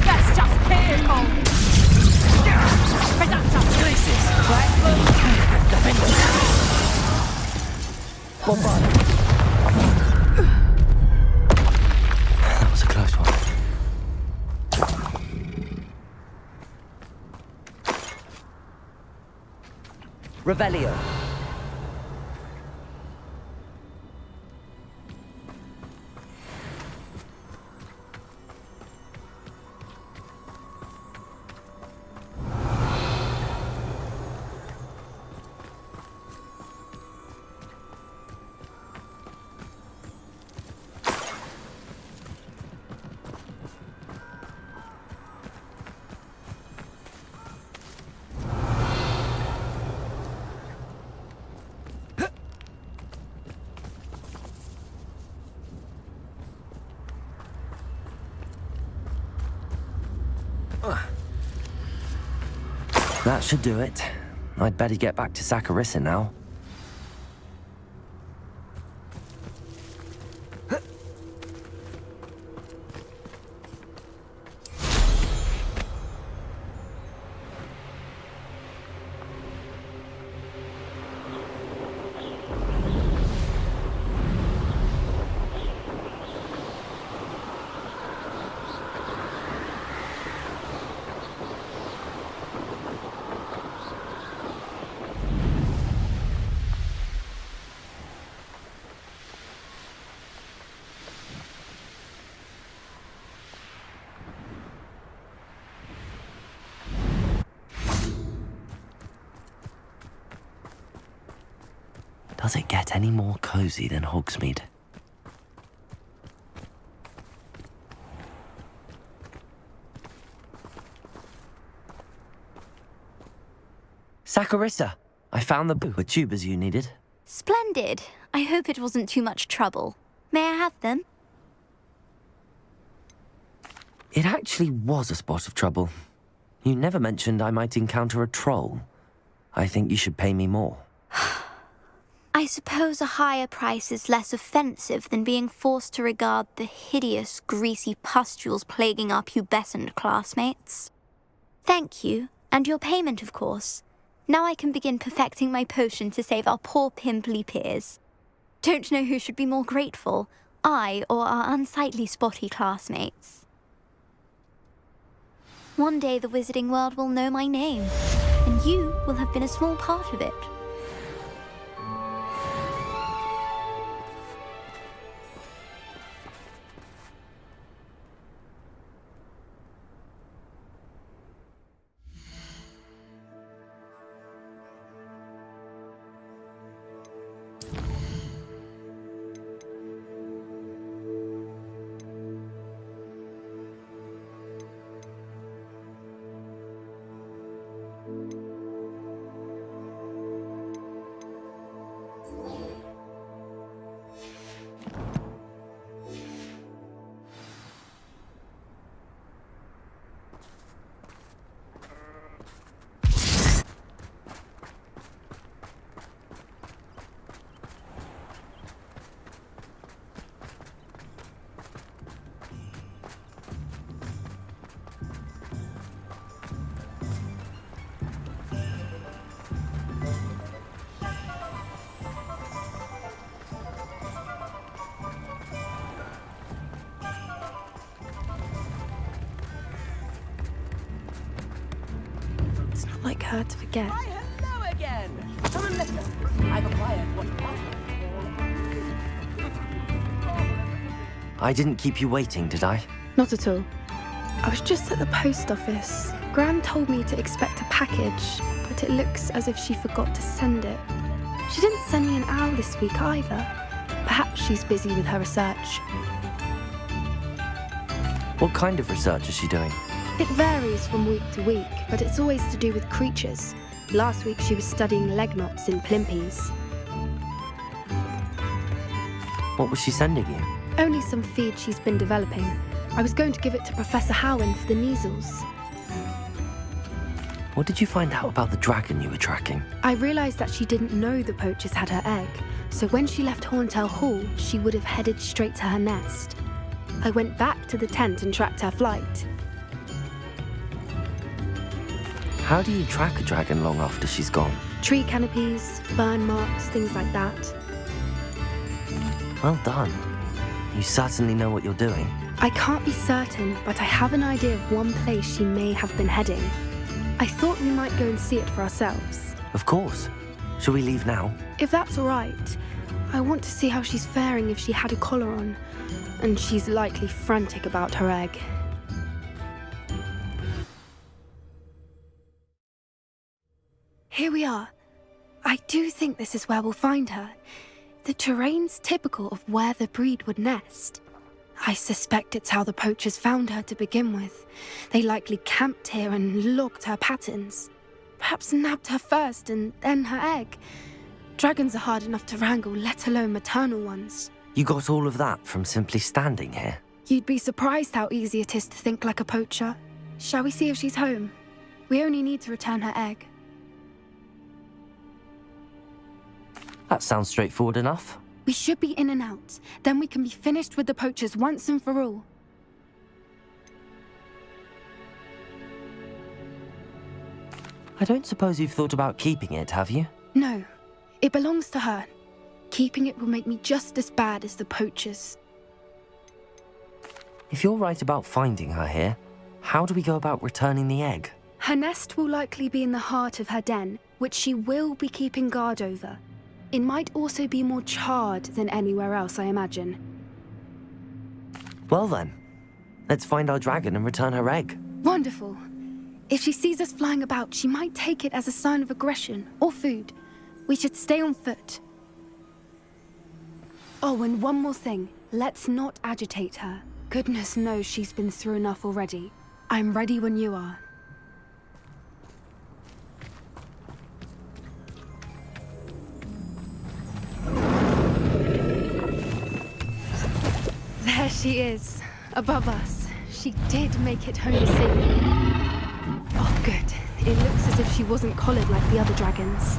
That's just pitiful! Reductor! Places! Blackfoot! Defender! Bombarda! That was a close one. Revelio. That should do it. I'd better get back to Saccharissa now. Does it get any more cozy than Hogsmeade? Saccharissa, I found the tubers you needed. Splendid. I hope it wasn't too much trouble. May I have them? It actually was a spot of trouble. You never mentioned I might encounter a troll. I think you should pay me more. I suppose a higher price is less offensive than being forced to regard the hideous, greasy pustules plaguing our pubescent classmates. Thank you, and your payment, of course. Now I can begin perfecting my potion to save our poor pimply peers. Don't know who should be more grateful, I or our unsightly spotty classmates. One day the wizarding world will know my name, and you will have been a small part of it. It's not like her to forget. Why, hello again! Come and listen. I've acquired what I didn't keep you waiting, did I? Not at all. I was just at the post office. Gran told me to expect a package, but it looks as if she forgot to send it. She didn't send me an owl this week either. Perhaps she's busy with her research. What kind of research is she doing? It varies from week to week, but it's always to do with creatures. Last week she was studying leg knots in plimpies. What was she sending you? Only some feed she's been developing. I was going to give it to Professor Howen for the measles. What did you find out about the dragon you were tracking? I realised that she didn't know the poachers had her egg, so when she left Horntail Hall, she would have headed straight to her nest. I went back to the tent and tracked her flight. How do you track a dragon long after she's gone? Tree canopies, burn marks, things like that. Well done. You certainly know what you're doing. I can't be certain, but I have an idea of one place she may have been heading. I thought we might go and see it for ourselves. Of course. Shall we leave now? If that's all right. I want to see how she's faring if she had a collar on. And she's likely frantic about her egg. Here we are. I do think this is where we'll find her. The terrain's typical of where the breed would nest. I suspect it's how the poachers found her to begin with. They likely camped here and logged her patterns. Perhaps nabbed her first and then her egg. Dragons are hard enough to wrangle, let alone maternal ones. You got all of that from simply standing here? You'd be surprised how easy it is to think like a poacher. Shall we see if she's home? We only need to return her egg. That sounds straightforward enough. We should be in and out. Then we can be finished with the poachers once and for all. I don't suppose you've thought about keeping it, have you? No, it belongs to her. Keeping it will make me just as bad as the poachers. If you're right about finding her here, how do we go about returning the egg? Her nest will likely be in the heart of her den, which she will be keeping guard over. It might also be more charred than anywhere else, I imagine. Well then, let's find our dragon and return her egg. Wonderful. If she sees us flying about, she might take it as a sign of aggression or food. We should stay on foot. Oh, and one more thing. Let's not agitate her. Goodness knows she's been through enough already. I'm ready when you are. There she is, above us. She did make it home safely. Oh, good. It looks as if she wasn't collared like the other dragons.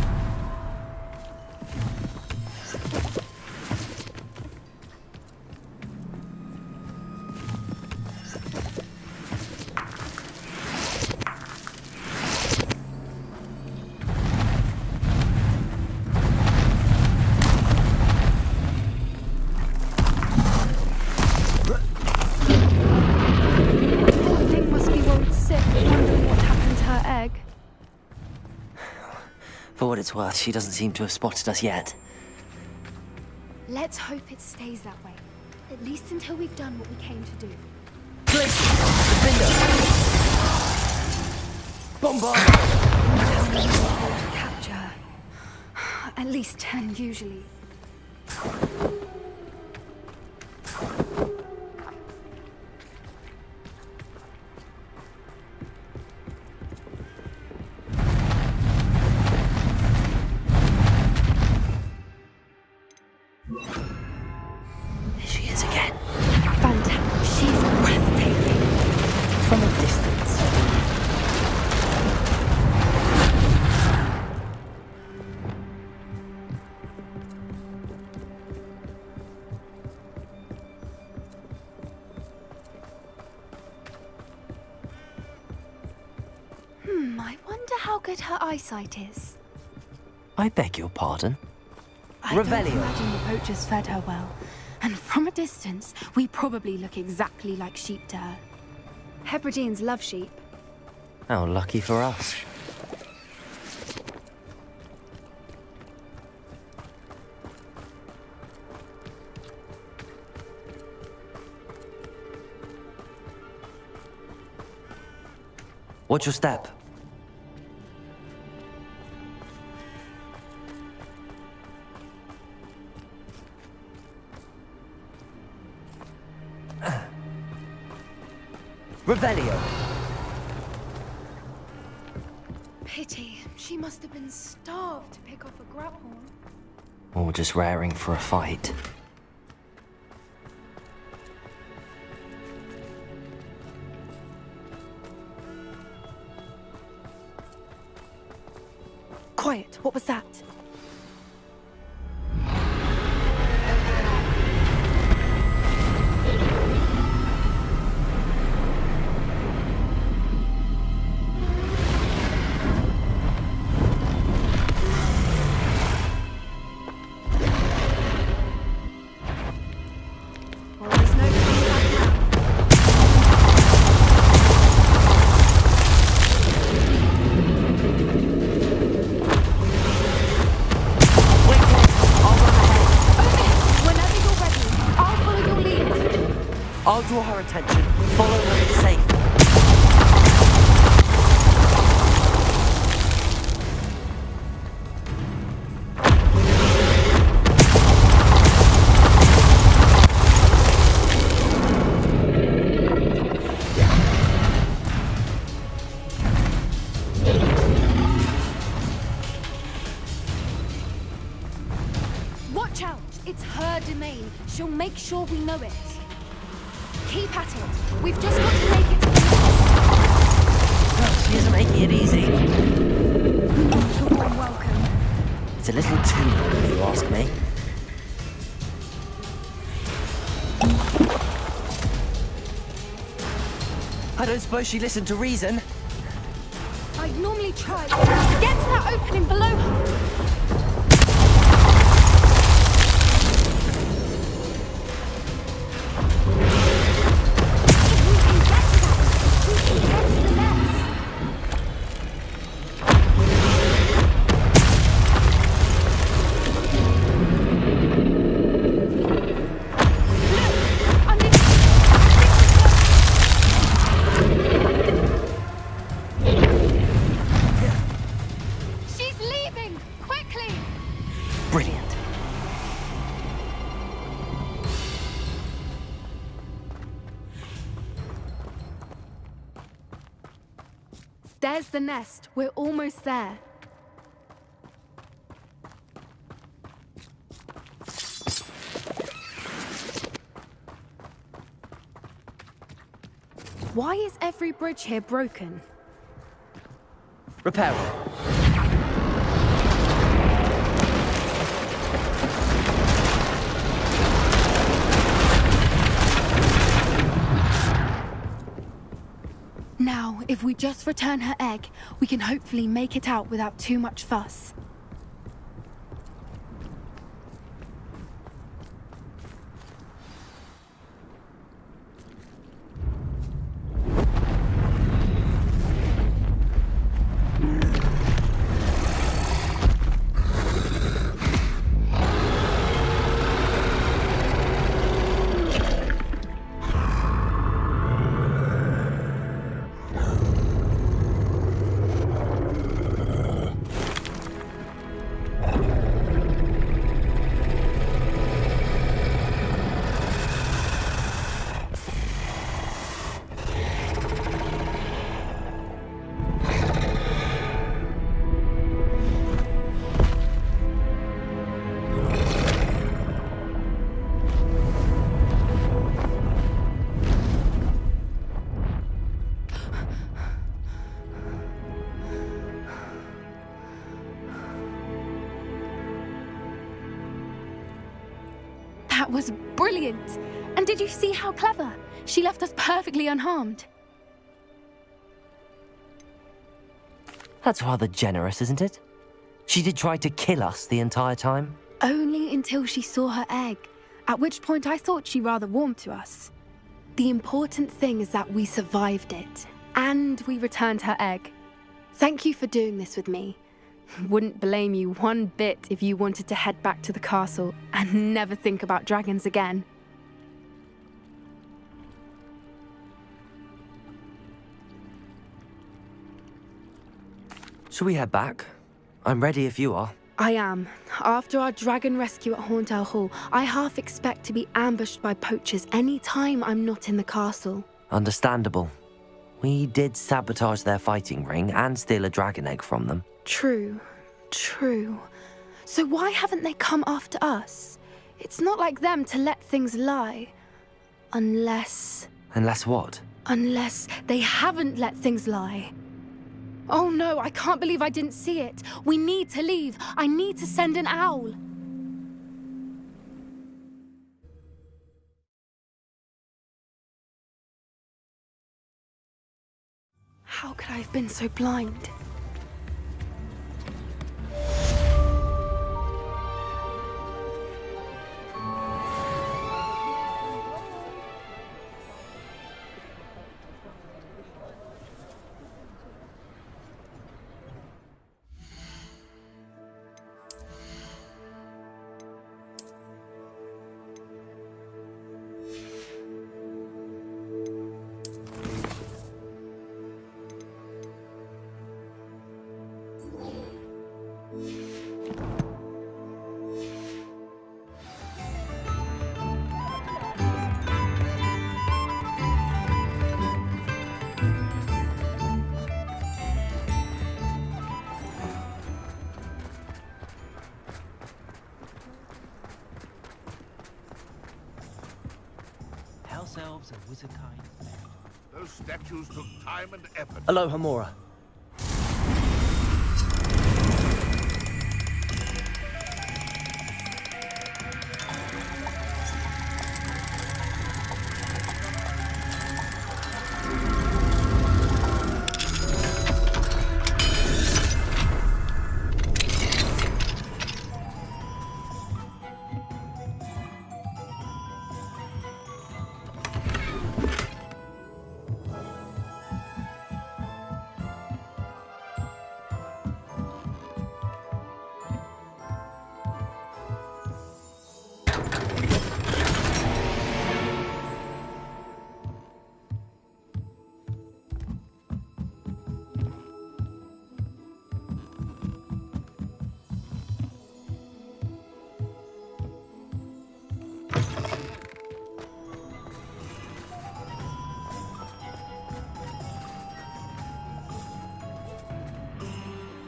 For what it's worth, she doesn't seem to have spotted us yet. Let's hope it stays that way. At least until we've done what we came to do. Bombard! Capture. At least 10 usually. She is again. Fantastic. She's breathtaking. From a distance. I wonder how good her eyesight is. I beg your pardon? I don't imagine the poachers fed her well. And from a distance, we probably look exactly like sheep to her. Hebrideans love sheep. How lucky for us. Watch your step. Revelio. Pity. She must have been starved to pick off a grubhorn. Or just raring for a fight. Quiet. What was that? I'll draw her attention. Follow when it's safe. Watch out! It's her domain. She'll make sure we know it. Keep at it. We've just got to make it to the nest. She isn't making it easy. What a warm welcome. It's a little too warm, if you ask me. I don't suppose she listened to reason. I'd normally try. Get to that opening below her. She's leaving! Quickly! Brilliant. There's the nest. We're almost there. Why is every bridge here broken? Repair it. Now, if we just return her egg, we can hopefully make it out without too much fuss. That was brilliant! And did you see how clever? She left us perfectly unharmed. That's rather generous, isn't it? She did try to kill us the entire time. Only until she saw her egg, at which point I thought she rather warmed to us. The important thing is that we survived it, and we returned her egg. Thank you for doing this with me. Wouldn't blame you one bit if you wanted to head back to the castle and never think about dragons again. Shall we head back? I'm ready if you are. I am. After our dragon rescue at Hauntel Hall, I half expect to be ambushed by poachers any time I'm not in the castle. Understandable. We did sabotage their fighting ring and steal a dragon egg from them. True. So why haven't they come after us? It's not like them to let things lie. Unless what? Unless they haven't let things lie. Oh no, I can't believe I didn't see it. We need to leave. I need to send an owl. How could I have been so blind? House elves and wizard kind. Those statues took time and effort. Aloha, Mora.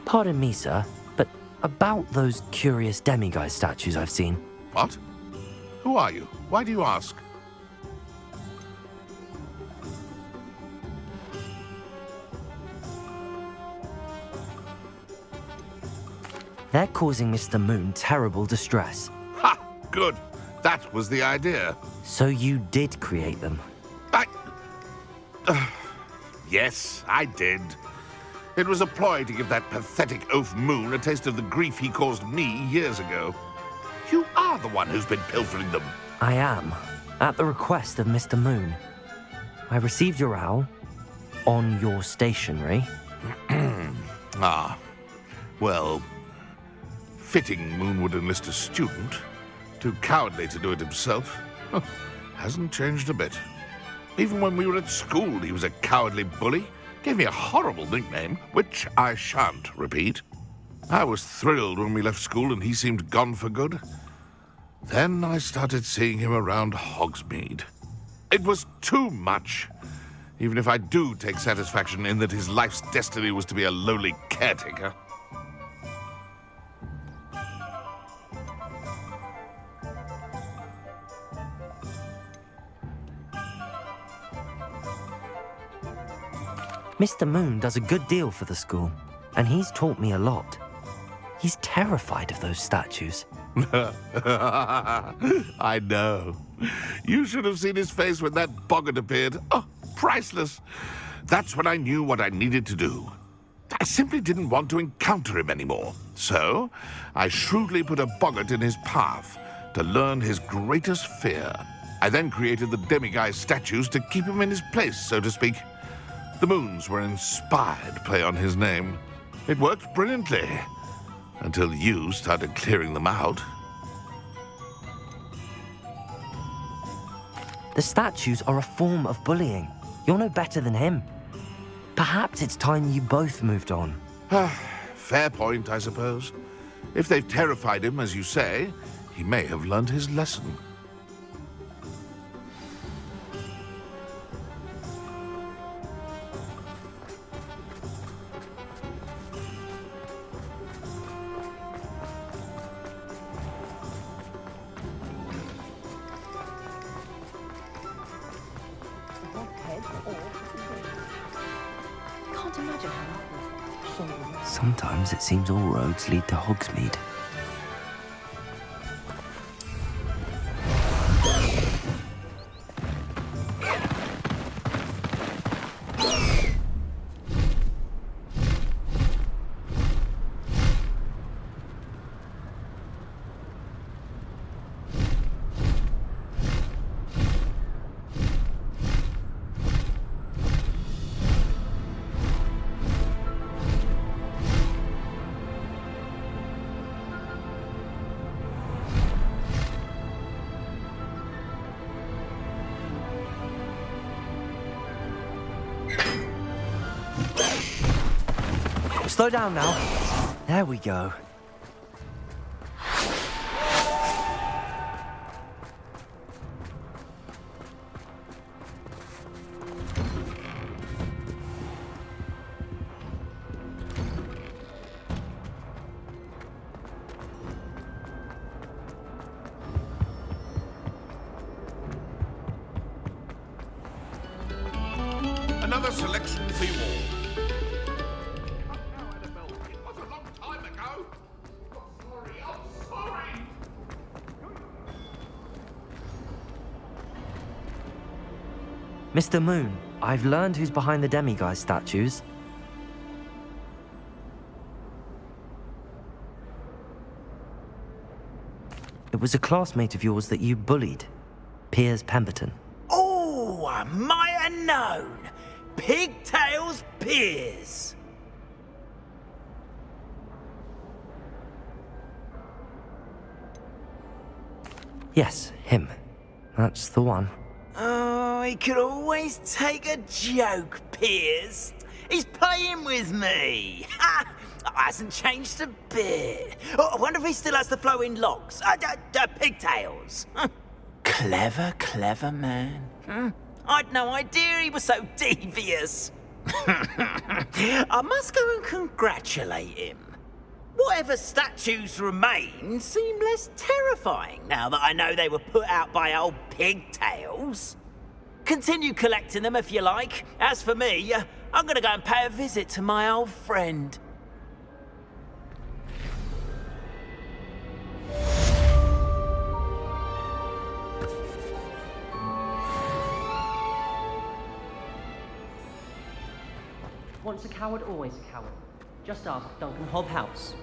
Pardon me, sir, but about those curious demiguise statues I've seen. What? Who are you? Why do you ask? They're causing Mr. Moon terrible distress. Ha! Good. That was the idea. So you did create them? Yes, I did. It was a ploy to give that pathetic oaf Moon a taste of the grief he caused me years ago. You are the one who's been pilfering them. I am, at the request of Mr. Moon. I received your owl on your stationery. Ah, well, fitting Moon would enlist a student. Too cowardly to do it himself. Hasn't changed a bit. Even when we were at school, he was a cowardly bully. Gave me a horrible nickname, which I shan't repeat. I was thrilled when we left school and he seemed gone for good. Then I started seeing him around Hogsmeade. It was too much. Even if I do take satisfaction in that his life's destiny was to be a lowly caretaker. Mr. Moon does a good deal for the school, and he's taught me a lot. He's terrified of those statues. I know. You should have seen his face when that boggart appeared. Oh, priceless. That's when I knew what I needed to do. I simply didn't want to encounter him anymore. So, I shrewdly put a boggart in his path to learn his greatest fear. I then created the demiguise statues to keep him in his place, so to speak. The moons were inspired play on his name. It worked brilliantly, until you started clearing them out. The statues are a form of bullying. You're no better than him. Perhaps it's time you both moved on. Fair point, I suppose. If they've terrified him, as you say, he may have learned his lesson. Sometimes it seems all roads lead to Hogsmeade. Slow down now. There we go. a selection for you all. It was a long time ago. I'm sorry. Mr. Moon, I've learned who's behind the demiguise statues. It was a classmate of yours that you bullied, Piers Pemberton. Oh, I might have known. Pigtails Piers. Yes, him. That's the one. Oh, he could always take a joke, Piers. He's playing with me. Ha! Hasn't changed a bit. Oh, I wonder if he still has the flowing locks. Pigtails. Clever, clever man. I'd no idea he was so devious. I must go and congratulate him. Whatever statues remain seem less terrifying now that I know they were put out by old pigtails. Continue collecting them if you like. As for me, I'm gonna go and pay a visit to my old friend. Once a coward, always a coward. Just ask Duncan Hobhouse.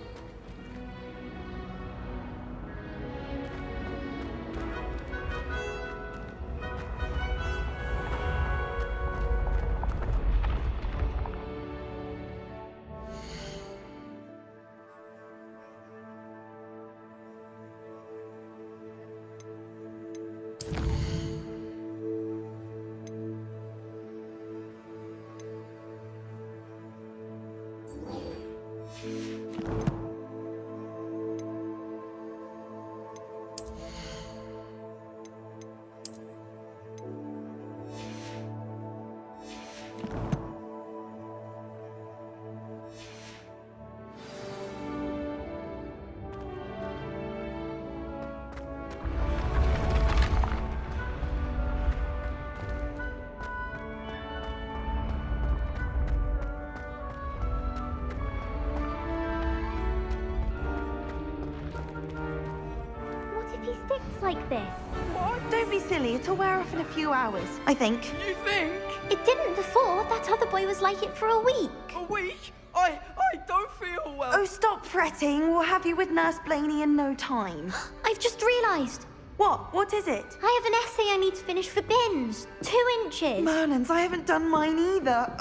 Like this. What? Don't be silly. It'll wear off in a few hours, I think. You think? It didn't before. That other boy was like it for a week. A week? I don't feel well. Oh, stop fretting. We'll have you with Nurse Blaney in no time. I've just realised. What? What is it? I have an essay I need to finish for bins. 2 inches. Merlins, I haven't done mine either.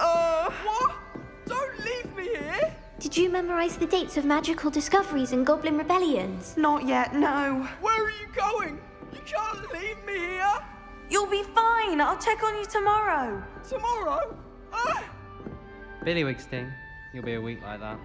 What? Don't leave me here. Did you memorise the dates of magical discoveries and goblin rebellions? Not yet, no. Where are you going? You can't leave me here. You'll be fine. I'll check on you tomorrow. Tomorrow? Billywig sting. You'll be a week like that.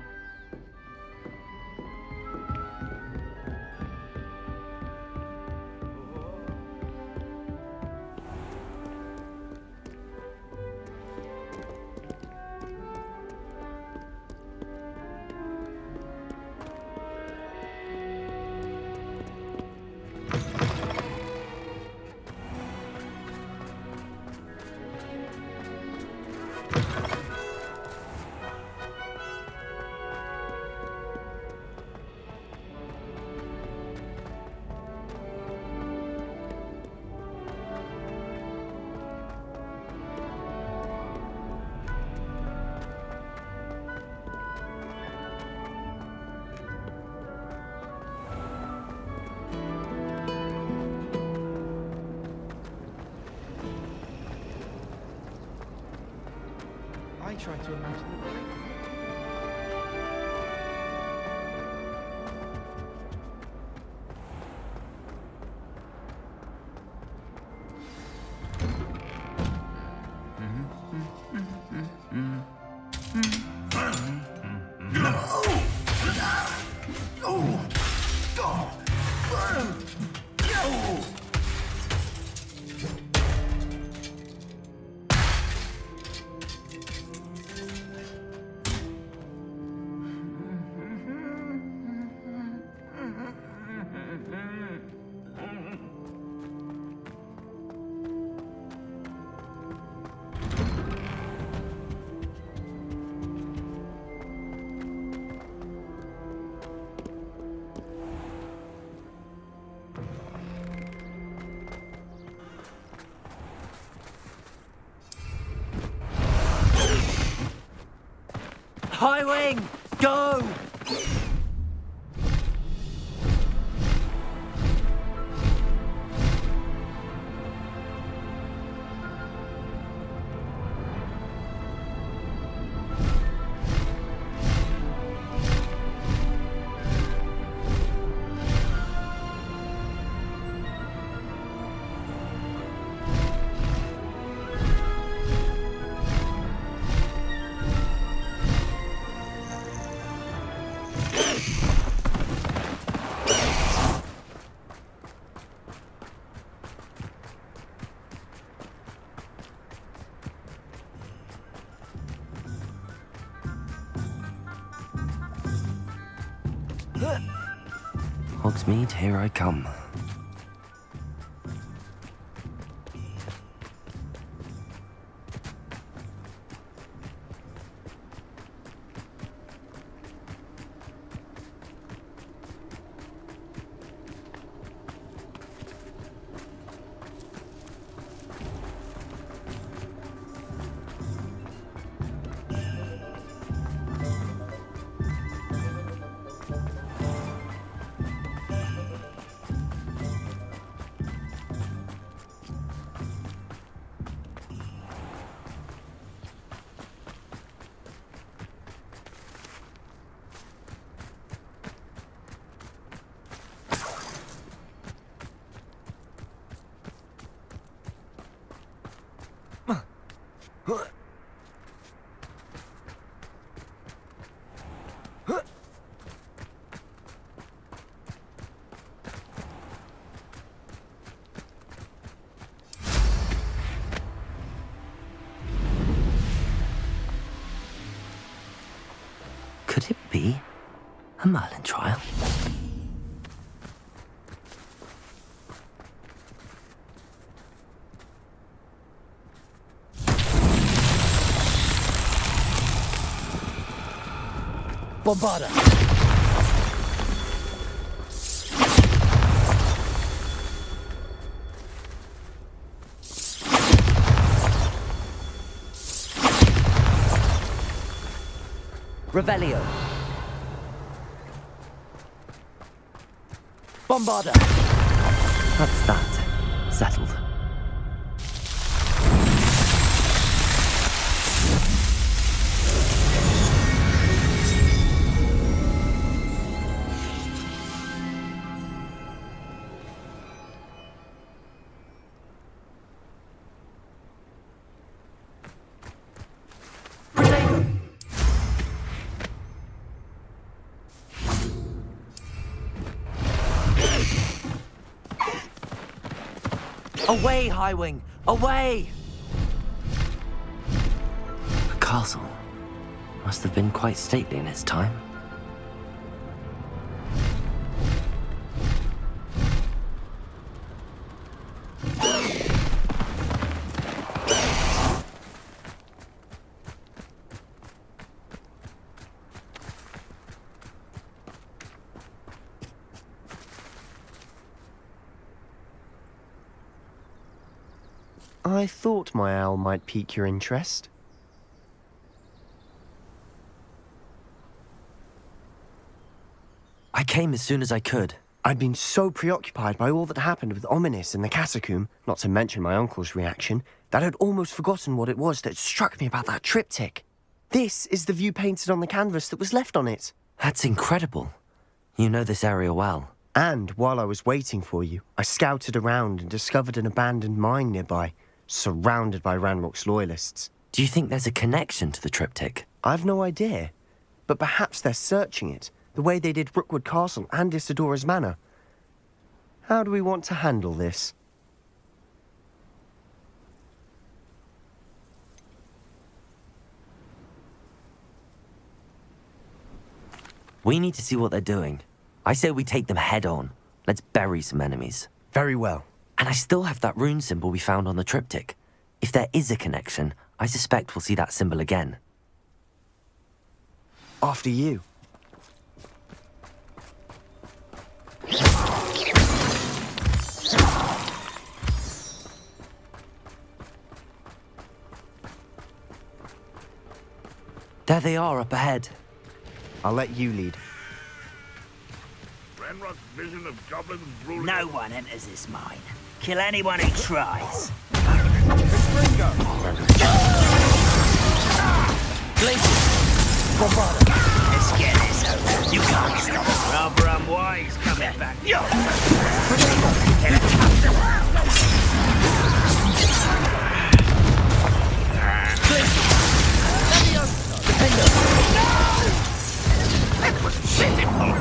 I try to imagine the break. Highwing! Go! Hogsmeade, here I come. Could it be a Merlin trial? Bombarda! Revelio. Bombarda. That's that. Settled. Away, Highwing! Away! The castle must have been quite stately in its time. I thought my owl might pique your interest. I came as soon as I could. I'd been so preoccupied by all that happened with Ominis in the catacomb, not to mention my uncle's reaction, that I'd almost forgotten what it was that struck me about that triptych. This is the view painted on the canvas that was left on it. That's incredible. You know this area well. And while I was waiting for you, I scouted around and discovered an abandoned mine nearby, surrounded by Ranrock's loyalists. Do you think there's a connection to the triptych? I've no idea, but perhaps they're searching it, the way they did Rookwood Castle and Isidora's Manor. How do we want to handle this? We need to see what they're doing. I say we take them head on. Let's bury some enemies. Very well. And I still have that rune symbol we found on the triptych. If there is a connection, I suspect we'll see that symbol again. After you. There they are up ahead. I'll let you lead. Ranrock's vision of goblins ruling... No one enters this mine. Kill anyone who tries. Let's get this over. You can't stop us. Rather unwise coming back. That was pitiful!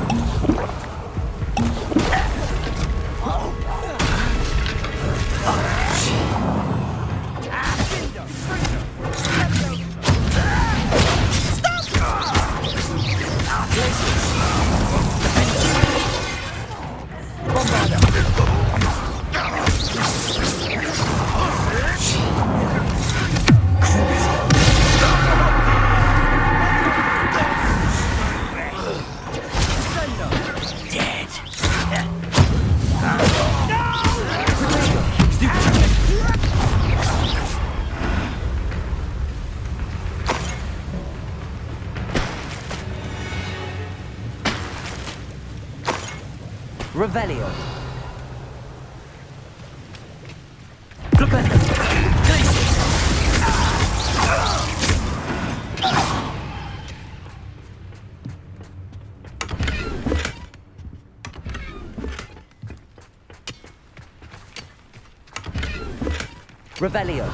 Revelio. Revelio.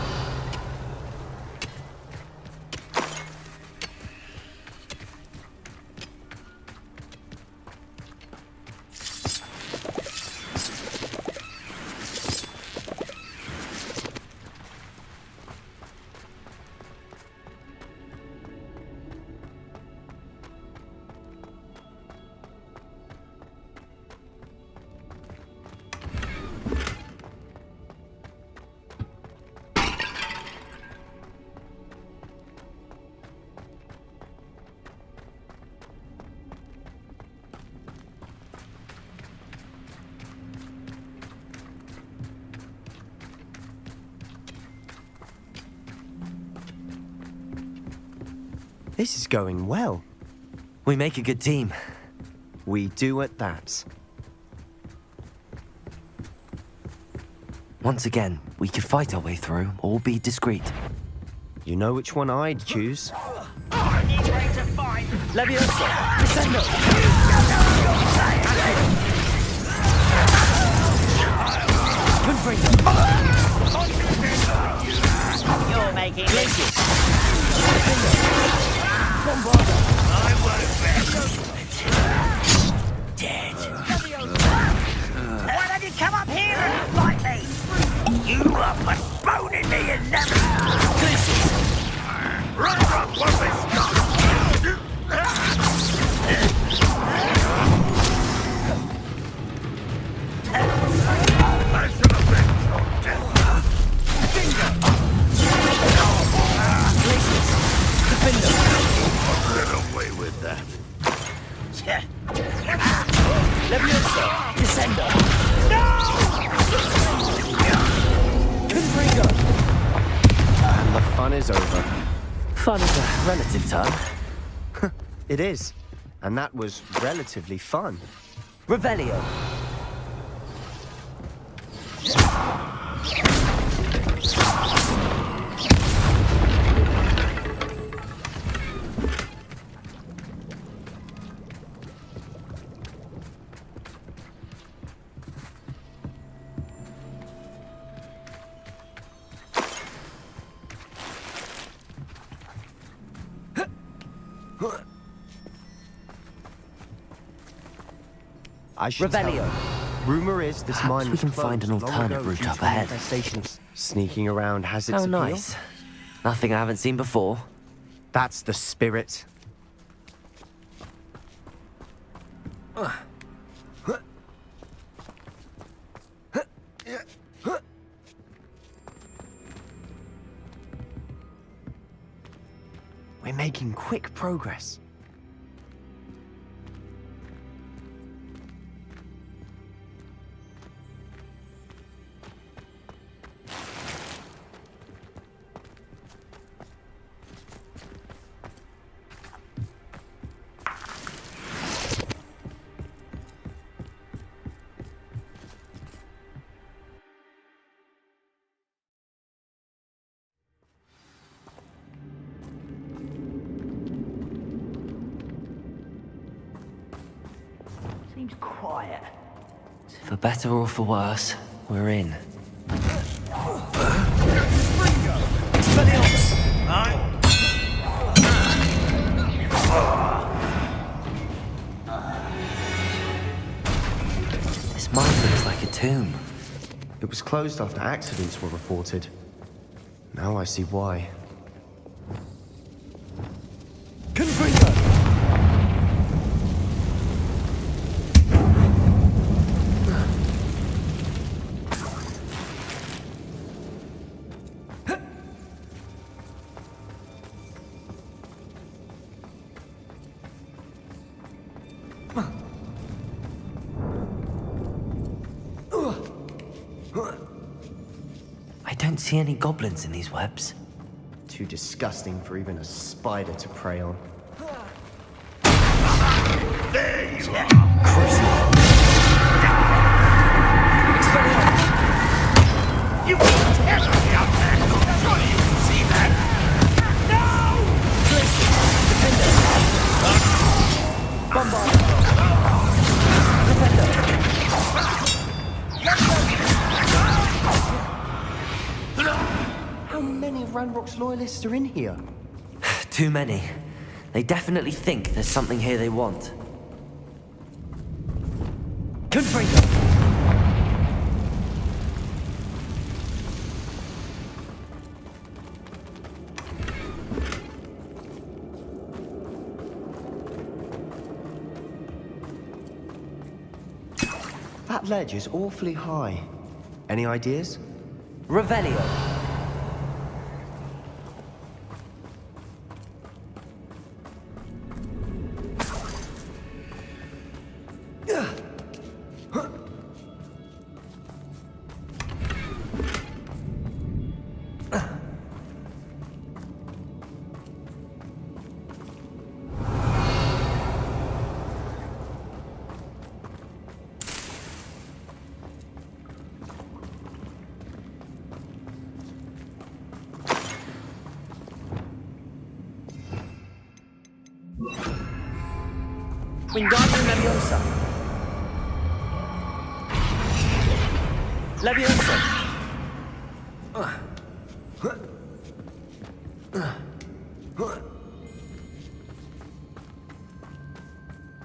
This is going well. We make a good team. We do at that. Once again, we could fight our way through or be discreet. You know which one I'd choose. Leviosa! Descendo! You're making it. Dead. Why don't you come up here and fight me? You are postponing me and never... Ranrock won't be stopped! I should have been your death. Get away with that. Leviosa! Descendo! And the fun is over. Fun is a relative term. It is. And that was relatively fun. Revelio. I should Revelio. Rumor is this Perhaps mine we was can find an closed long alternate ago route due up to ahead. infestations. Sneaking around has its How appeal. nice. Nothing I haven't seen before. That's the spirit. We're making quick progress. For better or for worse, we're in. This mine looks like a tomb. It was closed after accidents were reported. Now I see why. I don't see any goblins in these webs. Too disgusting for even a spider to prey on. There you are! You will tell me out there! Surely you can see that! How many Ranrock's loyalists are in here? Too many. They definitely think there's something here they want. Confringo! That ledge is awfully high. Any ideas? Revelio. Wingardium Leviosa. Leviosa.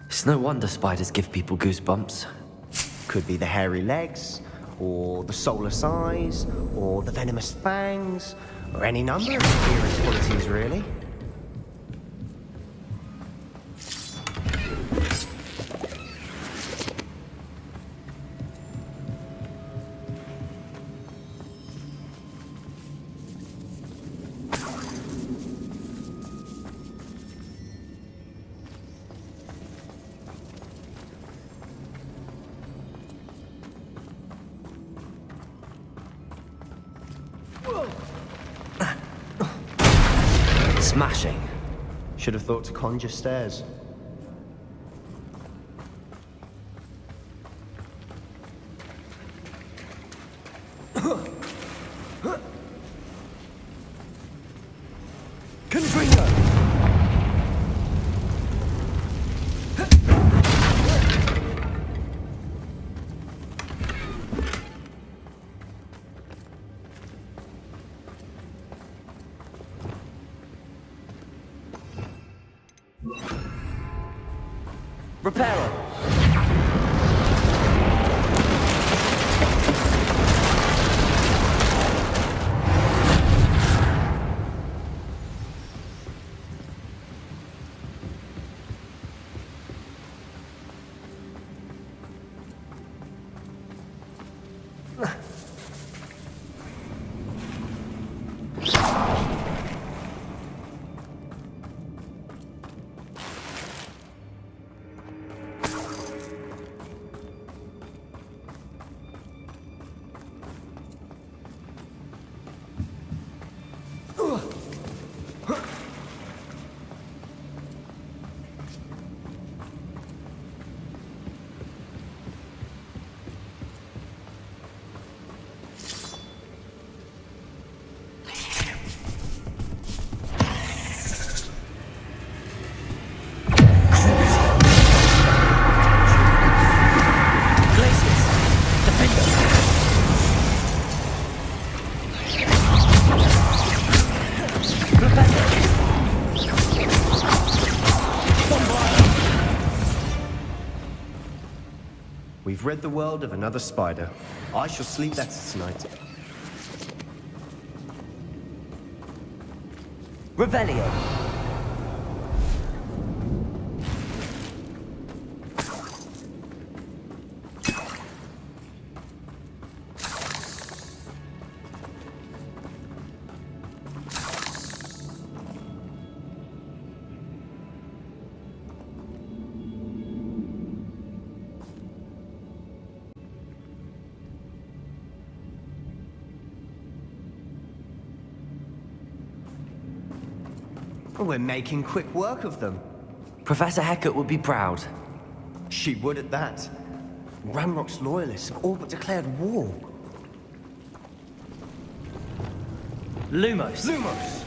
It's no wonder spiders give people goosebumps. Could be the hairy legs, or the soulless eyes, or the venomous fangs, or any number of appearance qualities, really. Smashing. Should have thought to conjure stairs. Reparo. You've rid the world of another spider. I shall sleep better tonight. Revelio. We're making quick work of them. Professor Hecat would be proud. She would at that. Ranrock's loyalists have all but declared war. Lumos. Lumos!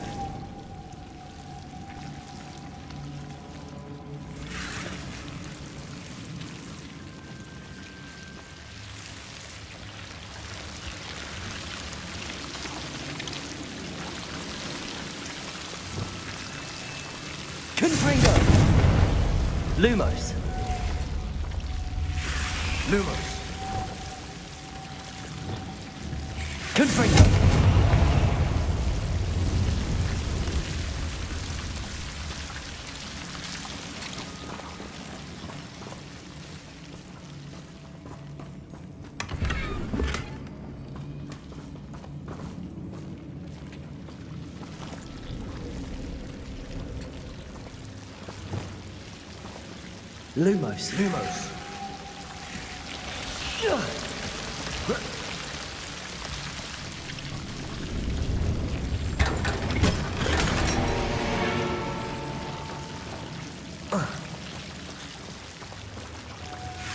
Confringo! Lumos. Lumos. Confringo! Lumos. Lumos.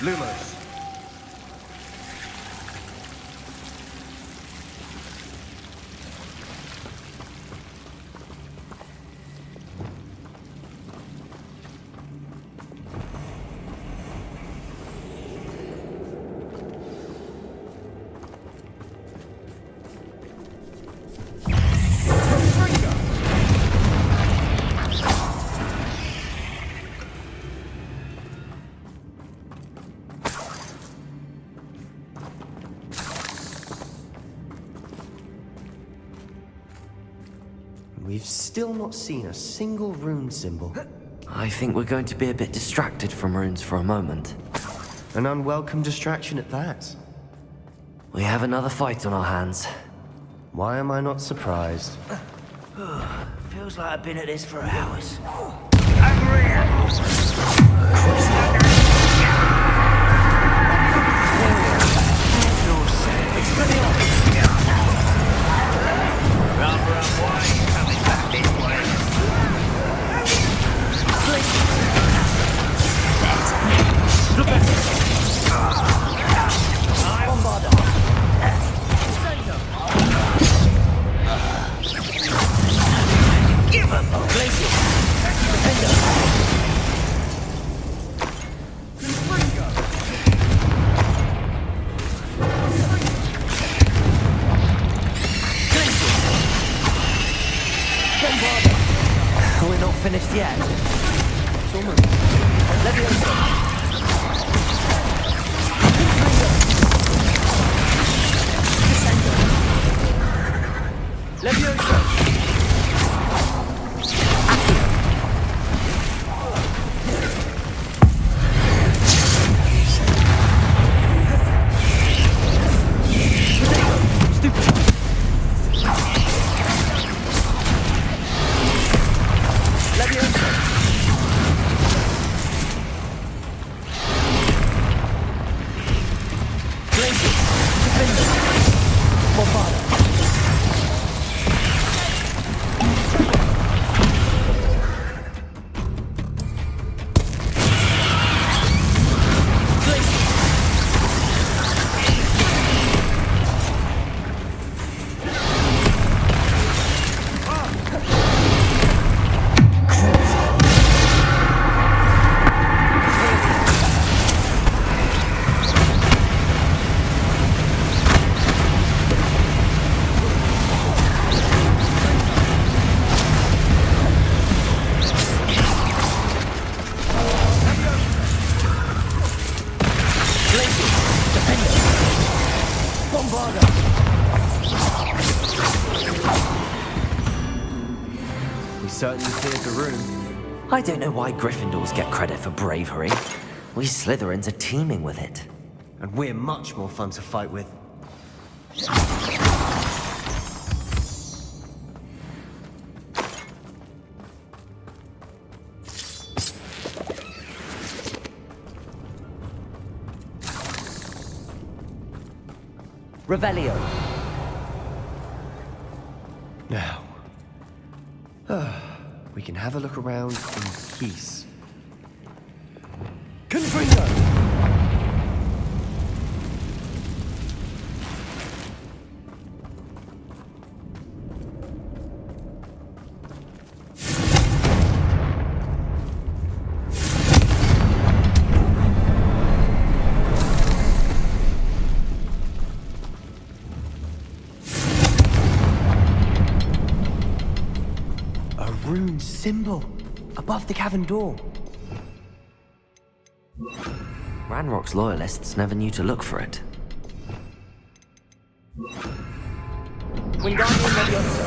Lumos. We've still not seen a single rune symbol. I think we're going to be a bit distracted from runes for a moment. An unwelcome distraction at that. We have another fight on our hands. Why am I not surprised? Feels like I've been at this for hours. We're not finished yet. It's almost. Levioso! certainly cleared the room. I don't know why Gryffindors get credit for bravery. We Slytherins are teeming with it. And we're much more fun to fight with. Revelio. Now, we can have a look around in peace. Confringo! Rune symbol above the cavern door. Ranrock's loyalists never knew to look for it. Wingardium Leviosa.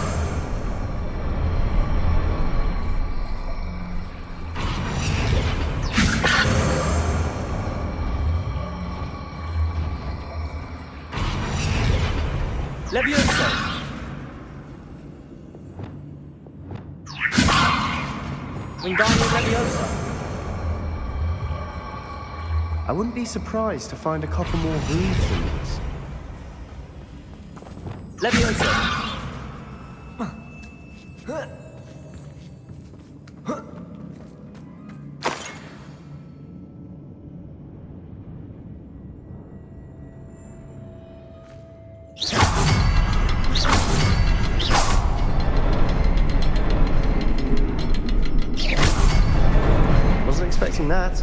Leviosa. Wingardium Leviosa. I wouldn't be surprised to find a couple more rune symbols. Leviosa. Wasn't expecting that.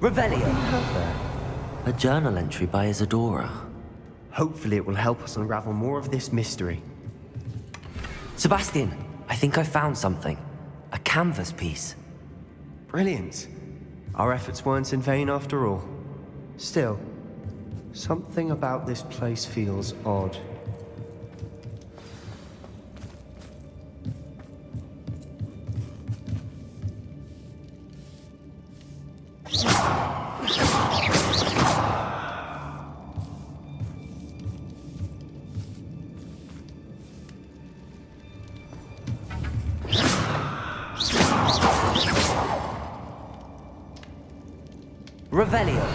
Revelio. A journal entry by Isadora. Hopefully it will help us unravel more of this mystery. Sebastian, I think I found something. A canvas piece. Brilliant. Our efforts weren't in vain after all. Still, something about this place feels odd. Revelio.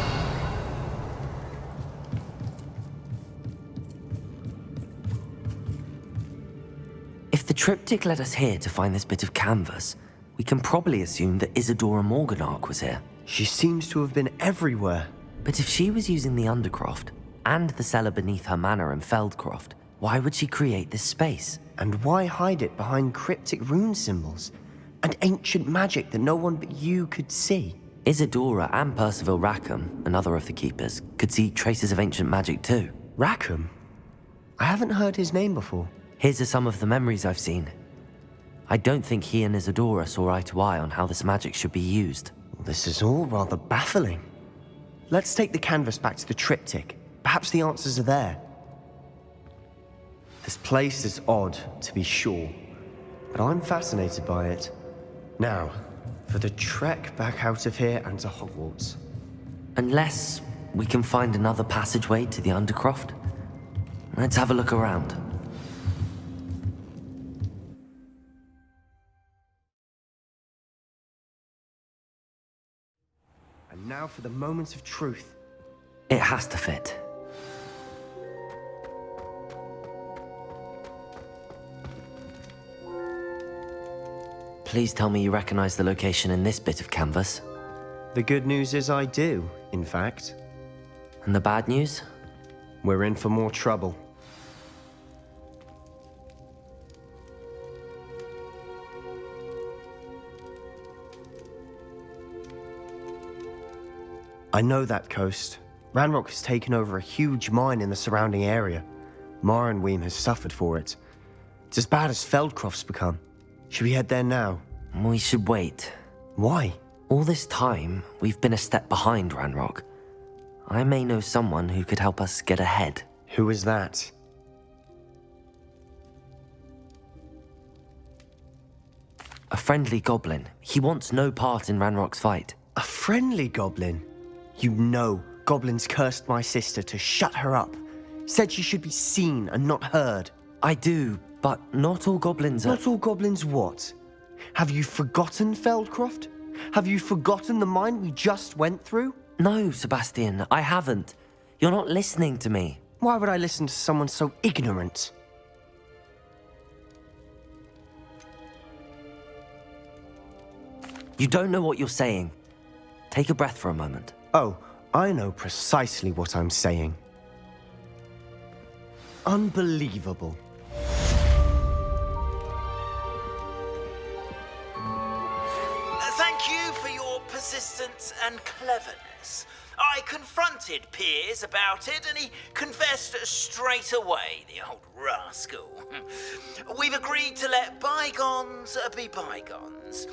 If the triptych led us here to find this bit of canvas, we can probably assume that Isadora Morganach was here. She seems to have been everywhere. But if she was using the Undercroft and the cellar beneath her manor in Feldcroft, why would she create this space? And why hide it behind cryptic rune symbols and ancient magic that no one but you could see? Isadora and Percival Rackham, another of the Keepers, could see traces of ancient magic too. Rackham? I haven't heard his name before. Here's are some of the memories I've seen. I don't think he and Isadora saw eye to eye on how this magic should be used. This is all rather baffling. Let's take the canvas back to the triptych. Perhaps the answers are there. This place is odd, to be sure, but I'm fascinated by it. Now, for the trek back out of here and to Hogwarts. Unless we can find another passageway to the Undercroft. Let's have a look around. now for the moment of truth. It has to fit. Please tell me you recognize the location in this bit of canvas. The good news is I do, in fact. And the bad news? We're in for more trouble. I know that coast. Ranrock has taken over a huge mine in the surrounding area. Marrenweem has suffered for it. It's as bad as Feldcroft's become. Should we head there now? We should wait. Why? All this time, we've been a step behind Ranrock. I may know someone who could help us get ahead. Who is that? A friendly goblin. He wants no part in Ranrock's fight. A friendly goblin? You know goblins cursed my sister to shut her up. Said she should be seen and not heard. I do, but not all goblins are... Not all goblins what? Have you forgotten Feldcroft? Have you forgotten the mine we just went through? No, Sebastian, I haven't. You're not listening to me. Why would I listen to someone so ignorant? You don't know what you're saying. Take a breath for a moment. Oh, I know precisely what I'm saying. Unbelievable. Thank you for your persistence and cleverness. I confronted Piers about it, and he confessed straight away, the old rascal. We've agreed to let bygones be bygones.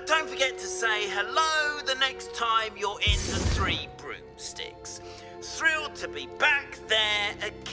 Don't forget to say hello the next time you're in the Three Broomsticks. Thrilled to be back there again.